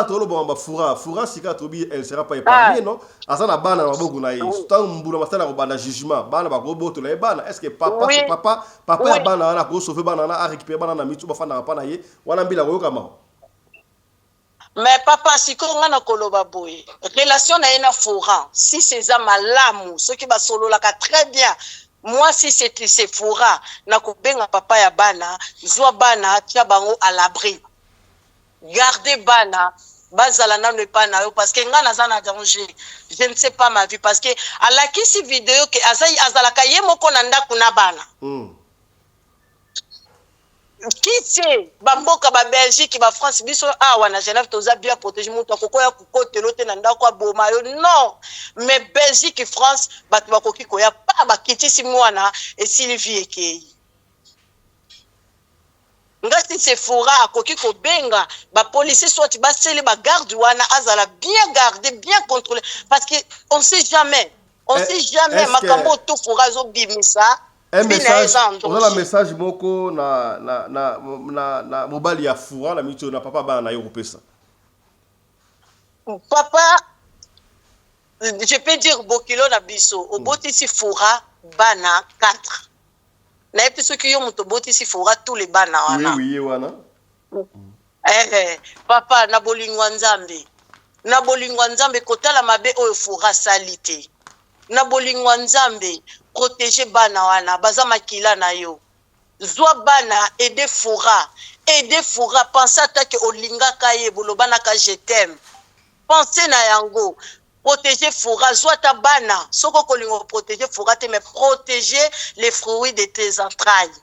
S1: tolo bon Fura sika tobi elle sera pas épargnée non. Asa na bana maboku na ye. Tant mbula masala ko bana jugement, bana ba boto les bana. Est-ce que papa ya bana na ko sauver bana na récupérer bana na mitu ba fana pa na ye. Wana mbila ko kama.
S2: Mais papa siko ngana koloba boy. Relation na ena Fura. Si c'est malamu, ceux qui ba solo la très bien. Moi si c'est Fura na ko benga papa ya bana, zwa bana tia bango à l'abri. Gardez bana bazala na ne pas na yo parce que ngana zana danger. Je ne sais pas ma vie parce que ala kisi vidéo que azala kaye moko na ndaku na bana. Qui c'est bamboka ba Belgique ba France biso wana Genève toza bien protéger mutu akokoya kukote lote na ndako aboma yo non mais Belgique et France batu bakoki koya pa bakitisi mwana et Sylvie ekei ngasi se Fura akoki ko benga ba policier soit ba sele ba garde wana azala bien gardé bien contrôlé parce que on sait jamais makambo to Fura zo bimisa.
S1: Un message moko na mobile ya Fura la mito na papa ba na européen.
S2: Papa je peux dire bokilo na biso oboti si Fura bana 4. Na episo ki yo moto boti si Fura tous les bana wana.
S1: Oui wana.
S2: Papa na bolingwa nzambe kotala mabe oyo Fura salite. Na bolingwa nzambe protéger bana wana baza makila na yo zwa bana aider Fura penser que olinga kaye bolobana ka je t'aime penser na yango protéger Fura zwa ta bana soko kolingo protéger Fura te mais protéger les fruits de tes entrailles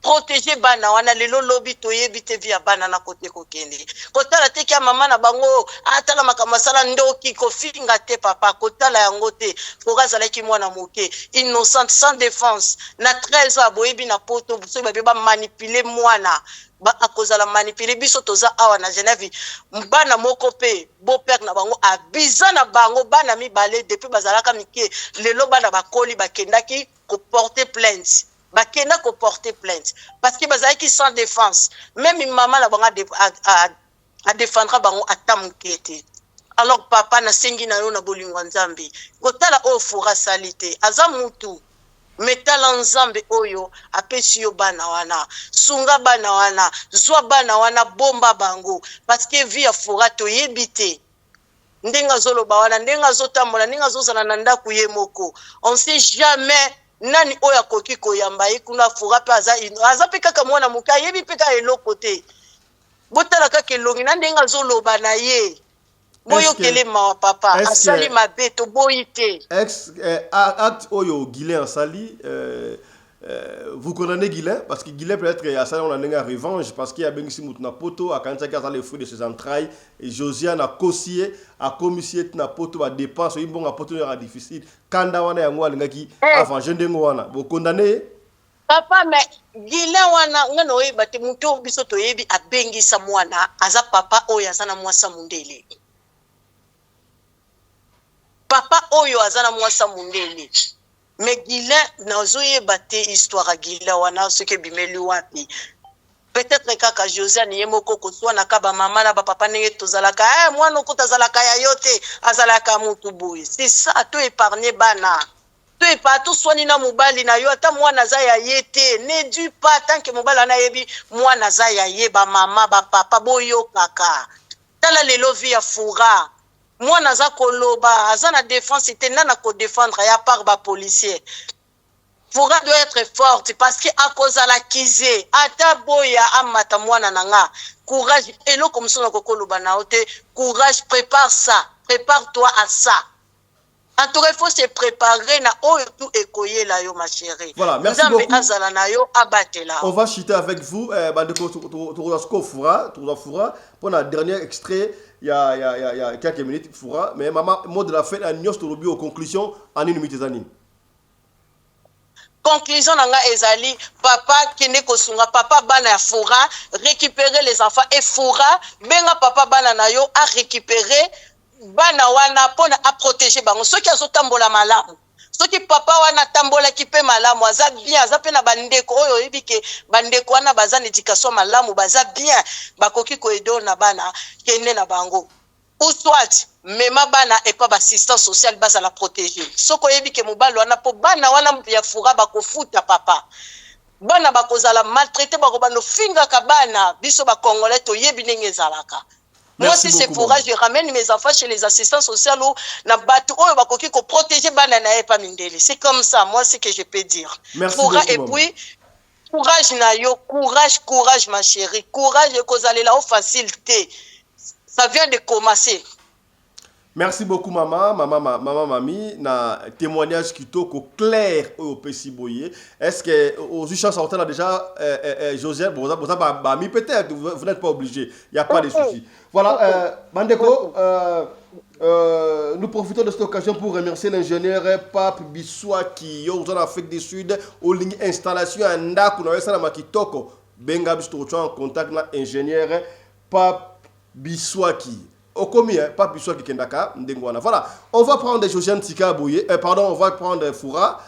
S2: protéger bana wana lelo lobi toyebi te via bana na kote kokende kotala te kia mama na bango atala makambo asala ndoki kofinga te papa kotala yango te Fora azalaki mwana moke innocente sans défense na 13 ans boyebi na poto soki babe bamanipuler mwana akozala manipuler biso toza awa na Genève bana moko pe beau-père na bango abiza na bango bana mibale depuis bazalaka mike lelo bana bakoli bakendaki ko porter plainte bakenda ko porter plainte parce que bazalaki sans défense même maman la bango a défendre bango atamukete alors papa na sengi na yo na bolingo nzambe kotala o Fora salite aza mutu metala nzambe oyo apesi yo bana wana sunga bana wana zwa bana wana bomba bango parce que vie ya Fora toyebi te ndenga zoloba wana ndenga zotambola ndenga zozana na ndaku ye moko on sait jamais nani oyo akoki koyamba ye kuna Fora pe aza pe kaka mwana moka yebi pe ka eloko te botala kaka elongi na ndenga zoloba na ye boyo kele ma papa asali mabe to boyite
S1: acte oyo Guilain asali vous condamnez Guilain parce que Guilain peut-être asali on a une revanche parce qu'il y a bengisi mutuna poto akanza ka les fruits de ses entrailles et Josiane a kossier a commissionné na poto ba dépense yi bonga poto ya difficile kanda wana yango alingaki avant jeune wana vous condamnez
S2: papa mais Guilain wana ngano oyeba te muto biso toyebi abengisa mwana aza papa oyo azana mwasa mundele papa oyo azana mwasa mundele mais Guilain nazoyeba te histoire ya Guilain wana soki bimeli wapi peut-être kaka Josiane ye moko koswa na kaba mama na ba papa ndenge tozalaka mwana okota azalaka ya yote azalaka mutu boye c'est ça to épargner bana to epa to swani na mobali na yo ata mwana za ya yete ne du pas tant que mobali na yebi mwana za ya ye ba mama ba papa boyo kaka tala lelo vi ya Fora mwana za koloba azana défense te nana ko défendre ya par ba policier Fora doit être forte parce que à cause à la kize ata boya amata mwana nanga courage elo comme ça ko koloba na ote courage prépare ça prépare-toi à ça. En tout cas, il faut se préparer na oyo tout ekoye la yo ma chérie.
S1: Voilà, merci beaucoup.
S2: Azala na yo abatela.
S1: On va chuter avec vous bandeko Fora pour la dernier extrait il y a quelques minutes Fora mais maman mot de la fin à nyos to au conclusion en une minute zanine.
S2: Conclusion nanga ezali papa kende kosunga papa bana ya Fora récupérer les enfants et Fora benga papa bana na yo a récupérer bana wana pona a protéger bango soki azotambola malamu soki papa wana tambola ki pe malamu aza bien aza pe na bandeko oyo ebike bandeko wana baza na éducation malamu baza bien bakoki ko edo na bana kende na bango ou soit mema bana et pas assistance sociale basa la protéger soko ebike mobalo wana po bana wana ya Fora bakofuta papa bana bakozala maltraité bakobano finga ka bana biso ba congolais to yebi ndenge ezalaka. Moi, si c'est Fora, je ramène mes enfants chez les assistants sociaux ou na batu oyo bakoki ko protéger bana na e pa mindele. C'est comme ça, moi, ce que je peux dire. Fora et puis courage na yo, courage ma chérie. Courage et kozalela au facilité. Ça vient de commencer.
S1: Merci beaucoup maman mami na témoignage kitoko clair au pesi boye. Est-ce que aux chances on a déjà Josiane bon ça bah mi peut-être vous n'êtes pas obligé, il y a pas de souci. Voilà bandeko nous profitons de cette occasion pour remercier l'ingénieur Pape Bissoa qui yo en Afrique du Sud au ligne installation ndako na sala makitoko benga biso en contact na ingénieur Pape Bissoa qui au combien pas plus qui kendaka ndengwana. Voilà, on va prendre Josiane Tika Boye pardon, on va prendre Fora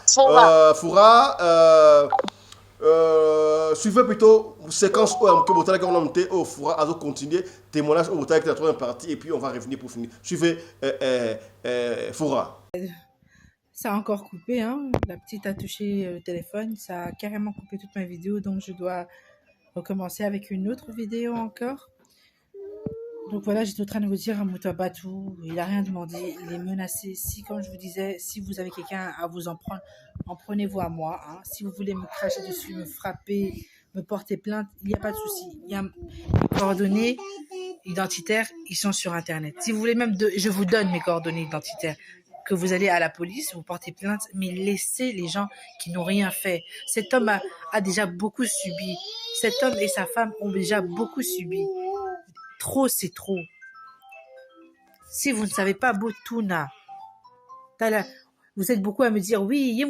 S1: suivez plutôt séquence que botala qu'on a monté au Fora à continuer témoignage au botala qui est la troisième partie et puis on va revenir pour finir. Suivez Fora.
S4: Ça a encore coupé hein, la petite a touché le téléphone, ça a carrément coupé toute ma vidéo donc je dois recommencer avec une autre vidéo encore. Donc voilà, j'étais en train de vous dire à Mouta Batou, il n'a rien demandé, il est menacé. Si, comme je vous disais, si vous avez quelqu'un à vous en prendre, en prenez-vous à moi. Hein. Si vous voulez me cracher dessus, me frapper, me porter plainte, il n'y a pas de souci. Il y a mes coordonnées identitaires, ils sont sur Internet. Si vous voulez même, je vous donne mes coordonnées identitaires. que vous allez à la police, vous portez plainte, mais laissez les gens qui n'ont rien fait. Cet homme a déjà beaucoup subi. Cet homme et sa femme ont déjà beaucoup subi. Trop, c'est trop. Si vous ne savez pas, Botuna, vous êtes beaucoup à me dire, oui,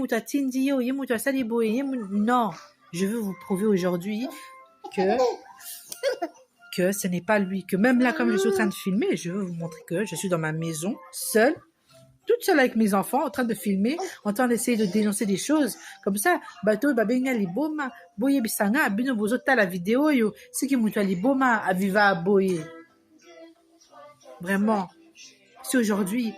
S4: non, je veux vous prouver aujourd'hui que ce n'est pas lui, que même là, comme je suis en train de filmer, je veux vous montrer que je suis dans ma maison, seule, toute seule avec mes enfants, en train de filmer, en train d'essayer de dénoncer des choses. Comme ça, bateau, babenga liboma, boye bisanga, bino bozota la vidéo, yo, ce qui moutoua liboma, aviva boye. Vraiment. Si aujourd'hui,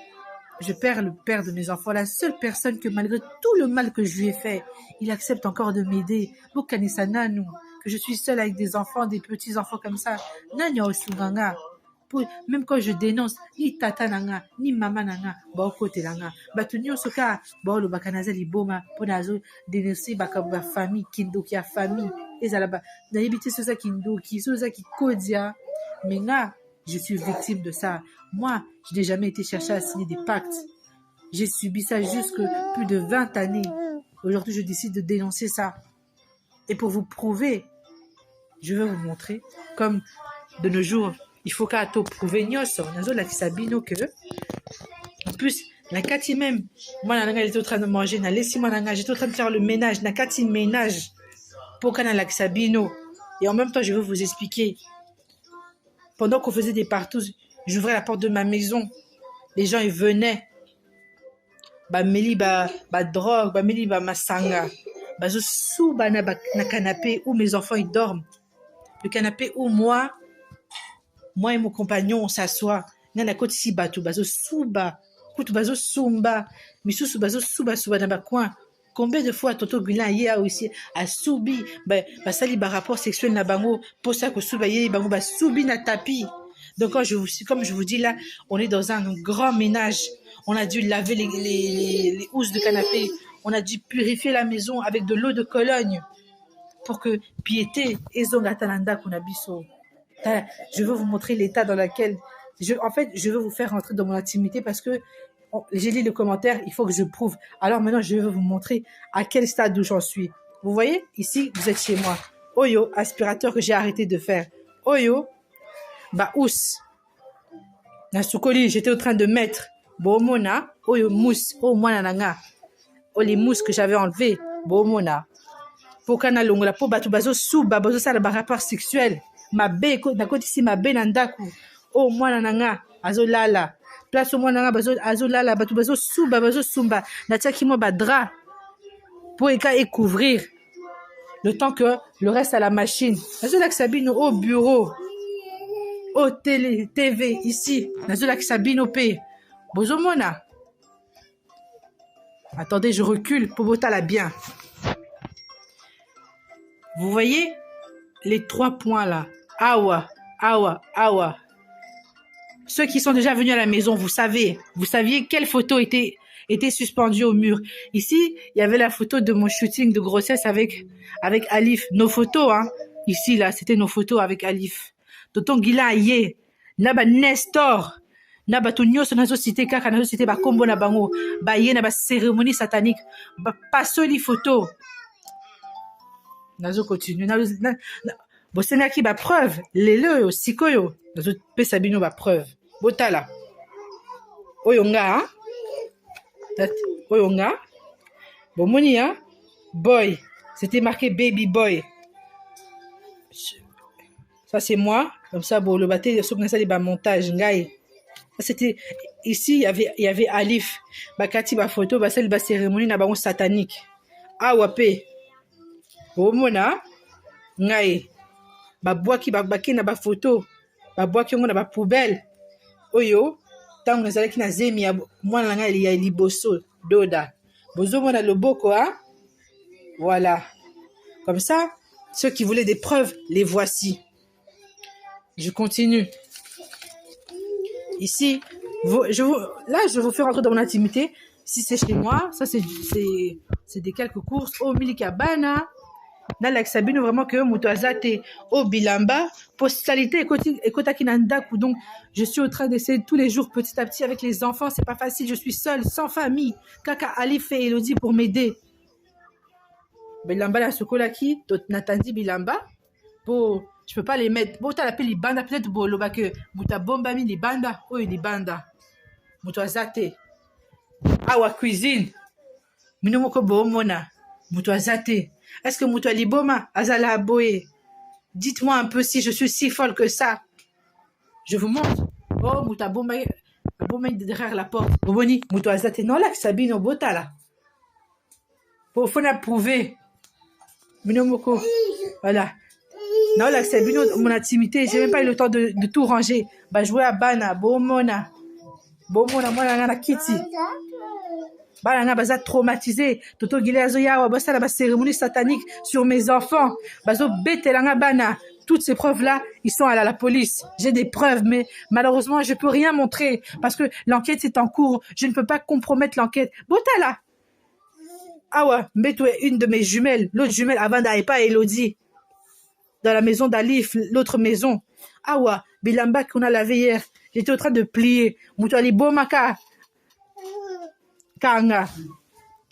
S4: je perds le père de mes enfants, la seule personne que malgré tout le mal que je lui ai fait, il accepte encore de m'aider. Bokanisana, nous, que je suis seule avec des enfants, des petits-enfants comme ça. Nanya osunganga. Même quand je dénonce, ni tata nanga, ni maman nanga, ba côté nanga. Batunyo soka, ba lo bakanaza liboma, ponazo dénoncer ba famille, kindo qui a famille. Et ça là-bas, n'habiter sur ça kindo, qui sur ça qui kodia. Mais là, je suis victime de ça. Moi, je n'ai jamais été chercher à signer des pactes. J'ai subi ça jusque plus de 20 années. Aujourd'hui, je décide de dénoncer ça. Et pour vous prouver, je vais vous montrer, comme de nos jours, il faut qu'à tout prouver nyoso. Nazo la kisabino que, en plus, la kati même, moi, j'étais en train de manger, j'étais en train de faire le ménage, la kati ménage, pour qu'on a la kisabino. Et en même temps, je vais vous expliquer. Pendant qu'on faisait des partout, j'ouvrais la porte de ma maison. Les gens, ils venaient. Ba meli ba drogue, ba meli ba masanga. Ba zo sous ba na canapé où mes enfants ils dorment. Le canapé où moi et mon compagnon on s'assoit. Nana côté si batou ba zo souba. Kutu ba zo sumba. Misusu ba zo souba na ba coin. Combien de fois Toto Gulan a aussi a subi ba sali ba rapport sexuel na bango pour ça que souba yé bango ba subi na tapis. Donc comme je vous dis là, on est dans un grand ménage. On a dû laver les housses de canapé. On a dû purifier la maison avec de l'eau de Cologne pour que piété et zongatalanda kunabiso. Je veux vous montrer l'état dans lequel je veux vous faire rentrer dans mon intimité parce que j'ai lu le commentaire, il faut que je prouve. Alors maintenant, je vais vous montrer à quel stade où j'en suis. Vous voyez, ici, vous êtes chez moi. Oyo, aspirateur que j'ai arrêté de faire. Oyo, ba ous. Na soukoli, j'étais en train de mettre. Bomona, oyo mousse, oh moi nanga. Oh les mousses que j'avais enlevées. Bomona. Pour kana longola, pour batu bazo souba, bazo ça le rapport sexuel. Ma bé, na côté ici, ma bé nandaku. Oh moi nanga, azo lala. Place au moi nanga, bazo azo lala, batu bazo souba, bazo sumba. Na tia ki moi ba drap. Pour et couvrir. Le temps que le reste à la machine. Azo lak sabine au bureau. Au télé, TV, ici. Azo lak sabine au P. Bozo mona. Attendez, je recule pour botter la bien. Vous voyez les 3 points là. Awa, awa, awa. Ceux qui sont déjà venus à la maison, vous saviez quelle photo était suspendue au mur. Ici, il y avait la photo de mon shooting de grossesse avec Alif. Nos photos, hein. Ici, là, c'était nos photos avec Alif. Tonton Gila Aye, Naba Nestor, Naba Tunyo, Sonazo Cité Kaka, Nazo Cité Bakombo Nabango, Baye, Naba cérémonie satanique, pas soli photo. Nazo continue. Bon, c'est là qui va preuve. Les le, sikoyo. Nazo pesabino va preuve. Botala. Oyonga, hein? Oyonga. Bon, moni, hein? Boy. C'était marqué baby boy. Ça, c'est moi. Comme ça, bon, le bâté, ça, il montage. Ngaï. C'était, ici, il y avait Alif. Bakati, ba photo, ba celle, ba cérémonie, na ba satanique. Ah, wapé. Omona ngai ba boaki ba baki na ba photo ba boaki ngo na ba poubelle oyo tango nazalaki na zemi ya mwana ngai ya liboso doda bozo mona loboko hein. Voilà, comme ça ceux qui voulaient des preuves les voici. Je continue ici. Là je vais vous faire rentrer dans mon intimité. Si c'est chez moi, ça c'est des quelques courses au Milikabana. nalakisa bino vraiment que moto aza te au bilamba postalité ekotaki na ndaku. Donc je suis en train d'essayer tous les jours petit à petit avec les enfants. C'est pas facile, je suis seule sans famille. Kaka Alif et Elodie pour m'aider. Bilamba la sokolaki natandi bilamba po je peux pas les mettre. Bon, t'as l'appelé libanda peut-être bolo ba que buta bomba mi libanda o libanda moto azate awa cuisine mino moko bomona moto azate. Est-ce que moto liboma azala boye? Dites-moi un peu si je suis si folle que ça. Je vous montre. Oh moto bomba derrière la porte. Boboni moto azate non là Sabino botala. Pour faut prouver mino moko voilà. Non, là, c'est mon intimité. J'ai même pas eu le temps de tout ranger. Bah, jouer à Bana, Bomona, moi, la Kitty. Bana, baza traumatisé. Toto Gileazo Yawa, basta la cérémonie satanique sur mes enfants. Bazo Betelanga Bana. Toutes ces preuves-là, ils sont à la police. J'ai des preuves, mais malheureusement, je peux rien montrer parce que l'enquête est en cours. Je ne peux pas compromettre l'enquête. Botala. Ah ouais, Mbeto est une de mes jumelles. L'autre jumelle, Avanda et pas Elodie. Dans la maison d'Alif, l'autre maison. Awa, bilamba qu'on a lavé hier. J'étais en train de plier. Moutali bomaka. Kanga.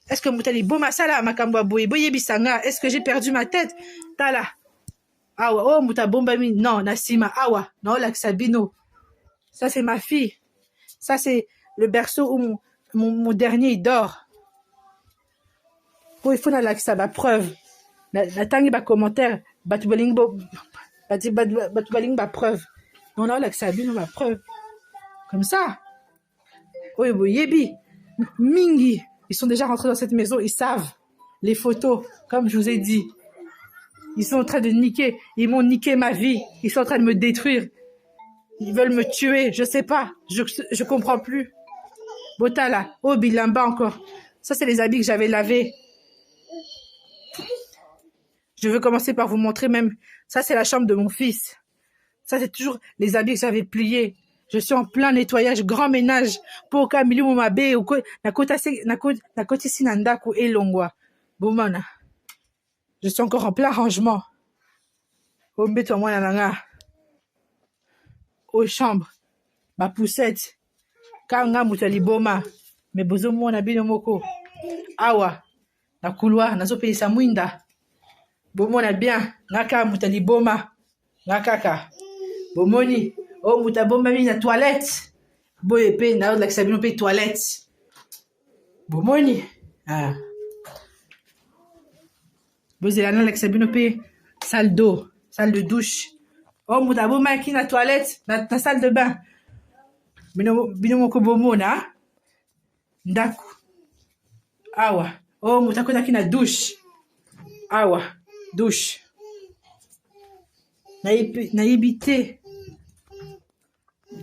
S4: Est-ce que Moutali bomasala makamba boye boye bisanga? Est-ce que j'ai perdu ma tête? Tala. Awa, oh Mouta bombami. Non, Nassima. Awa, non, Laksabino. Ça c'est ma fille. Ça c'est le berceau où mon dernier il dort. Oh, il faut la Laksaba preuve. La tangi ba commentaire. Batubaling ba preuve. Non, là, ça a bien ma preuve. Comme ça. Oui, Yebi. Mingi. Ils sont déjà rentrés dans cette maison. Ils savent les photos. Comme je vous ai dit. Ils sont en train de niquer. Ils m'ont niqué ma vie. Ils sont en train de me détruire. Ils veulent me tuer. Je sais pas. Je comprends plus. Botala. Oh, bilamba encore. Ça, c'est les habits que j'avais lavés. Je veux commencer par vous montrer même. Ça, c'est la chambre de mon fils. Ça, c'est toujours les habits que j'avais pliés. Je suis en plein nettoyage, grand ménage. Pour Camille Moumabe, ou Nakoti Sinandaku et Longwa. Boumana. Je suis encore en plein rangement. Ombeto moi nananga. Aux chambres. Ma poussette. Kanga Moutali Boma. Mais bozo mo na bino moko. Awa. Na couloir, na zope sa mwinda. Bomona bien, naka Moutali Boma, nakaka. Bomoni, oh Moutaboma mi na toilette. Boye pe na la Sabino pe toilette. Bomoni, ah. Bozela na la Sabino pe salle d'eau, salle de douche. Oh Moutaboma ki na toilette, na salle de bain. Bino moko bomona. Ndaku. Awa. Oh Moutakota ki na douche. Awa. Douche. Naïbité.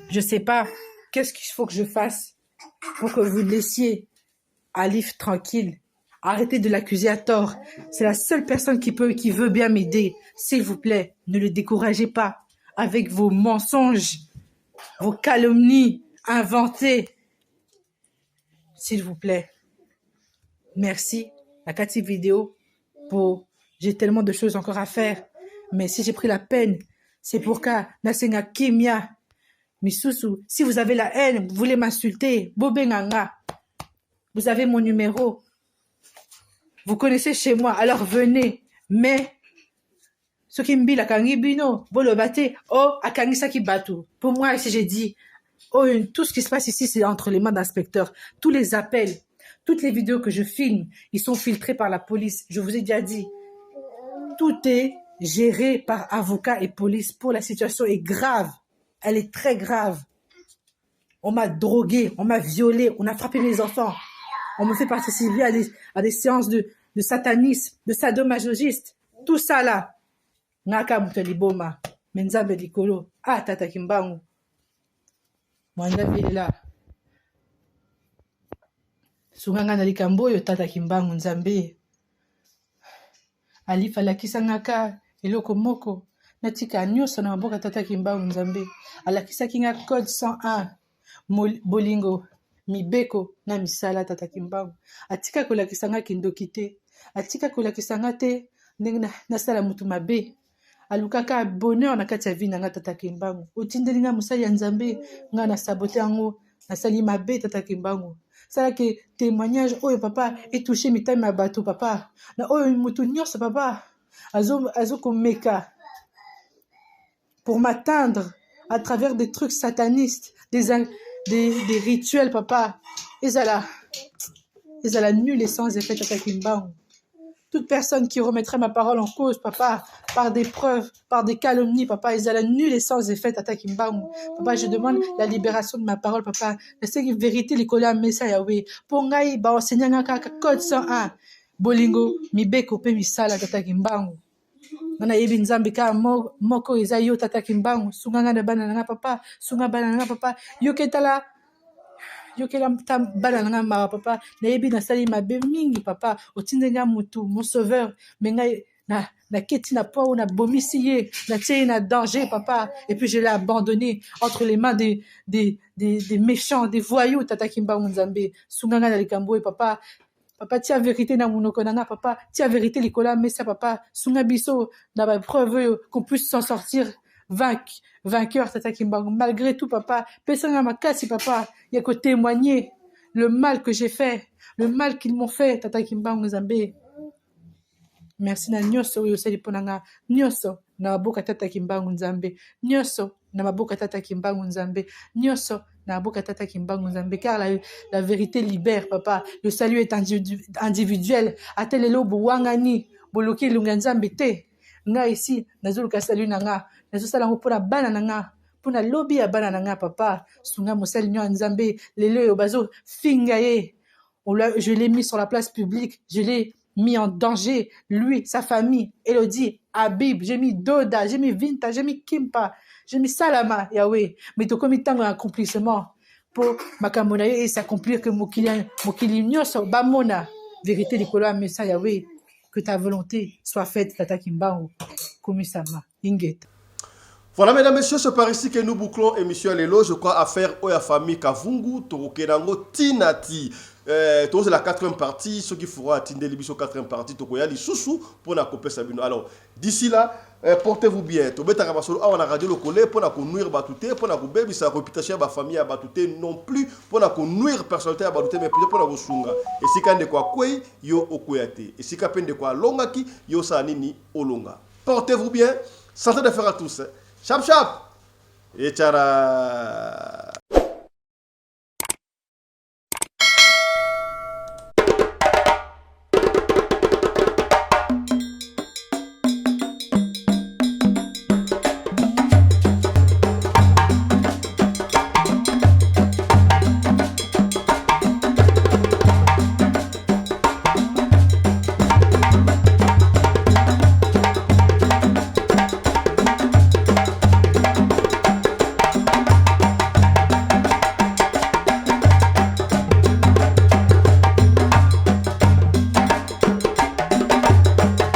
S4: Je sais pas. Qu'est-ce qu'il faut que je fasse pour que vous laissiez Alif tranquille? Arrêtez de l'accuser à tort. C'est la seule personne qui veut bien m'aider. S'il vous plaît, ne le découragez pas avec vos mensonges, vos calomnies inventées. S'il vous plaît. Merci. La Cathy vidéo pour... J'ai tellement de choses encore à faire. Mais si j'ai pris la peine, c'est pour qu'à Nasenga Kimia, Misusu, si vous avez la haine, vous voulez m'insulter, Bobenganga, vous avez mon numéro. Vous connaissez chez moi, alors venez. Mais, ce qui me dit la Kangibino, Bolobate, oh, Akangisaki Batu. Pour moi, si j'ai dit, oh, tout ce qui se passe ici, c'est entre les mains d'inspecteurs. Tous les appels, toutes les vidéos que je filme, ils sont filtrés par la police. Je vous ai déjà dit. Tout est géré par avocat et police. Pour la situation est grave. Elle est très grave. On m'a drogué, on m'a violé, on a frappé mes enfants. On me fait participer à des séances de satanisme, de sadomasochisme. Tout ça là. Naka Moutali Boma. Menzabe Likolo. Ah, Tata Kimbangu. Mwanda là. Sunganga na likamboyo Tata Kimbangu Nzambe. Alif alakisa ngaka eloko moko natika nyonso na mboka Tata Kimbangu Nzambe alakisa kinga code 101 bolingo mibeko na misala Tata Kimbangu atika kolakisa nga kindoki te atika kolakisa nga te ndenge nasala mutu mabe alukaka bonheur na kati ya vie na nga tata Kimbangu otindeli nga mosali ya nzambe nga na sabote yango nasali mabe tata Kimbangu salaki témoignage oyo papa etouché mitami ya bato papa na oyo mutu nyonso papa azokomeka pour m'atteindre à travers des trucs satanistes des rituels papa ezala nul et sans effet tata Kimbangu. Toute personne qui remettrait ma parole en cause, papa, par des preuves, par des calomnies, papa, ils allaient nul et sans effet, tata Kimbangu. Papa, je demande la libération de ma parole, papa. Je sais que vérité, les collègues, mais ça, Yahweh. Pour ngai, ba, enseignant, code 101. Bolingo, mi beko, pe mi sala, tata Kimbangu. Nana yebi nzambe ka moko eza yo, tata Kimbangu. Sunganga na bana nga, papa. Sunga bana nga, papa. Yo ketala. Yo kela bana nga mawa papa na yebi na sali mabe mingi papa otindenga mutu mon sauveur menga na keti na po na bomisiye na tie na danger papa et puis je l'ai abandonné entre les mains des méchants des voyous tata Kimbangu nzambe sunganga na likambo papa tia vérité na munoko nanga papa tia vérité likola mesa papa sunga biso na ba preuve qu'on puisse s'en sortir vainqueur tata Kimbangu malgré tout papa pesanga makasi papa il y a que témoigner le mal que j'ai fait le mal qu'ils m'ont fait tata Kimbangu nzambe merci na nyonso oyo osali ponanga nyonso na maboka tata Kimbangu nzambe nyonso na maboka tata Kimbangu nzambe nyonso na maboka tata Kimbangu nzambe car la vérité libère papa le salut est individuel atelelo bowangani boloki lunga nzambe te nga ici nazoluka salut nanga nazosala ngo mpona bana nanga mpona lobi ya bana nanga papa sunga mosali nyo ya nzambe lelo oyo bazo finga ye je l'ai mis sur la place publique je l'ai mis en danger lui sa famille Elodie Habib j'ai mis Doda j'ai mis Vinta j'ai mis Kimpa j'ai mis Salama Yahweh mais tokomi tango accomplissement pour makambo na ye s'accomplir que mokili nyonso bamona vérité likolo ya mesa Yahweh que ta volonté soit faite tata Kimbangu komisama ingeta.
S1: Voilà, mesdames, messieurs, c'est par ici que nous bouclons émission Lelo. Je crois affaire Oya Famille Kavungu, Torokenango, Tinati. C'est la 4e partie. Ceux qui feront atteindre l'émission 4e partie, Tokoyali Soussou pour la couper Sabino. Alors, d'ici là, portez-vous bien. Tobeta Rabasolo, on a radio le collègue pour la nuire Batouté, pour la couper sa réputation à la famille à Batouté non plus, pour la nuire personnalité à Batouté, mais pour la Rosunga. Et si quand de quoi Kwei, yo Okoyate. Et si quand de quoi Longaki, yo Sanini Olonga. Portez-vous bien. Santé de faire à tous. Chap chap et tchara.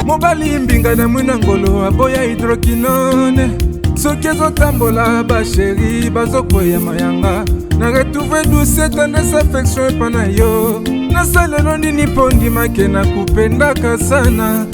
S3: mobali mbinga na mwina ngolo aboya hydroquinone soki ezotambola basheri bazokwea mayanga na retrouve douce tendresse affection epa na yo nasalelo nini mpo ndimake nakupendaka sana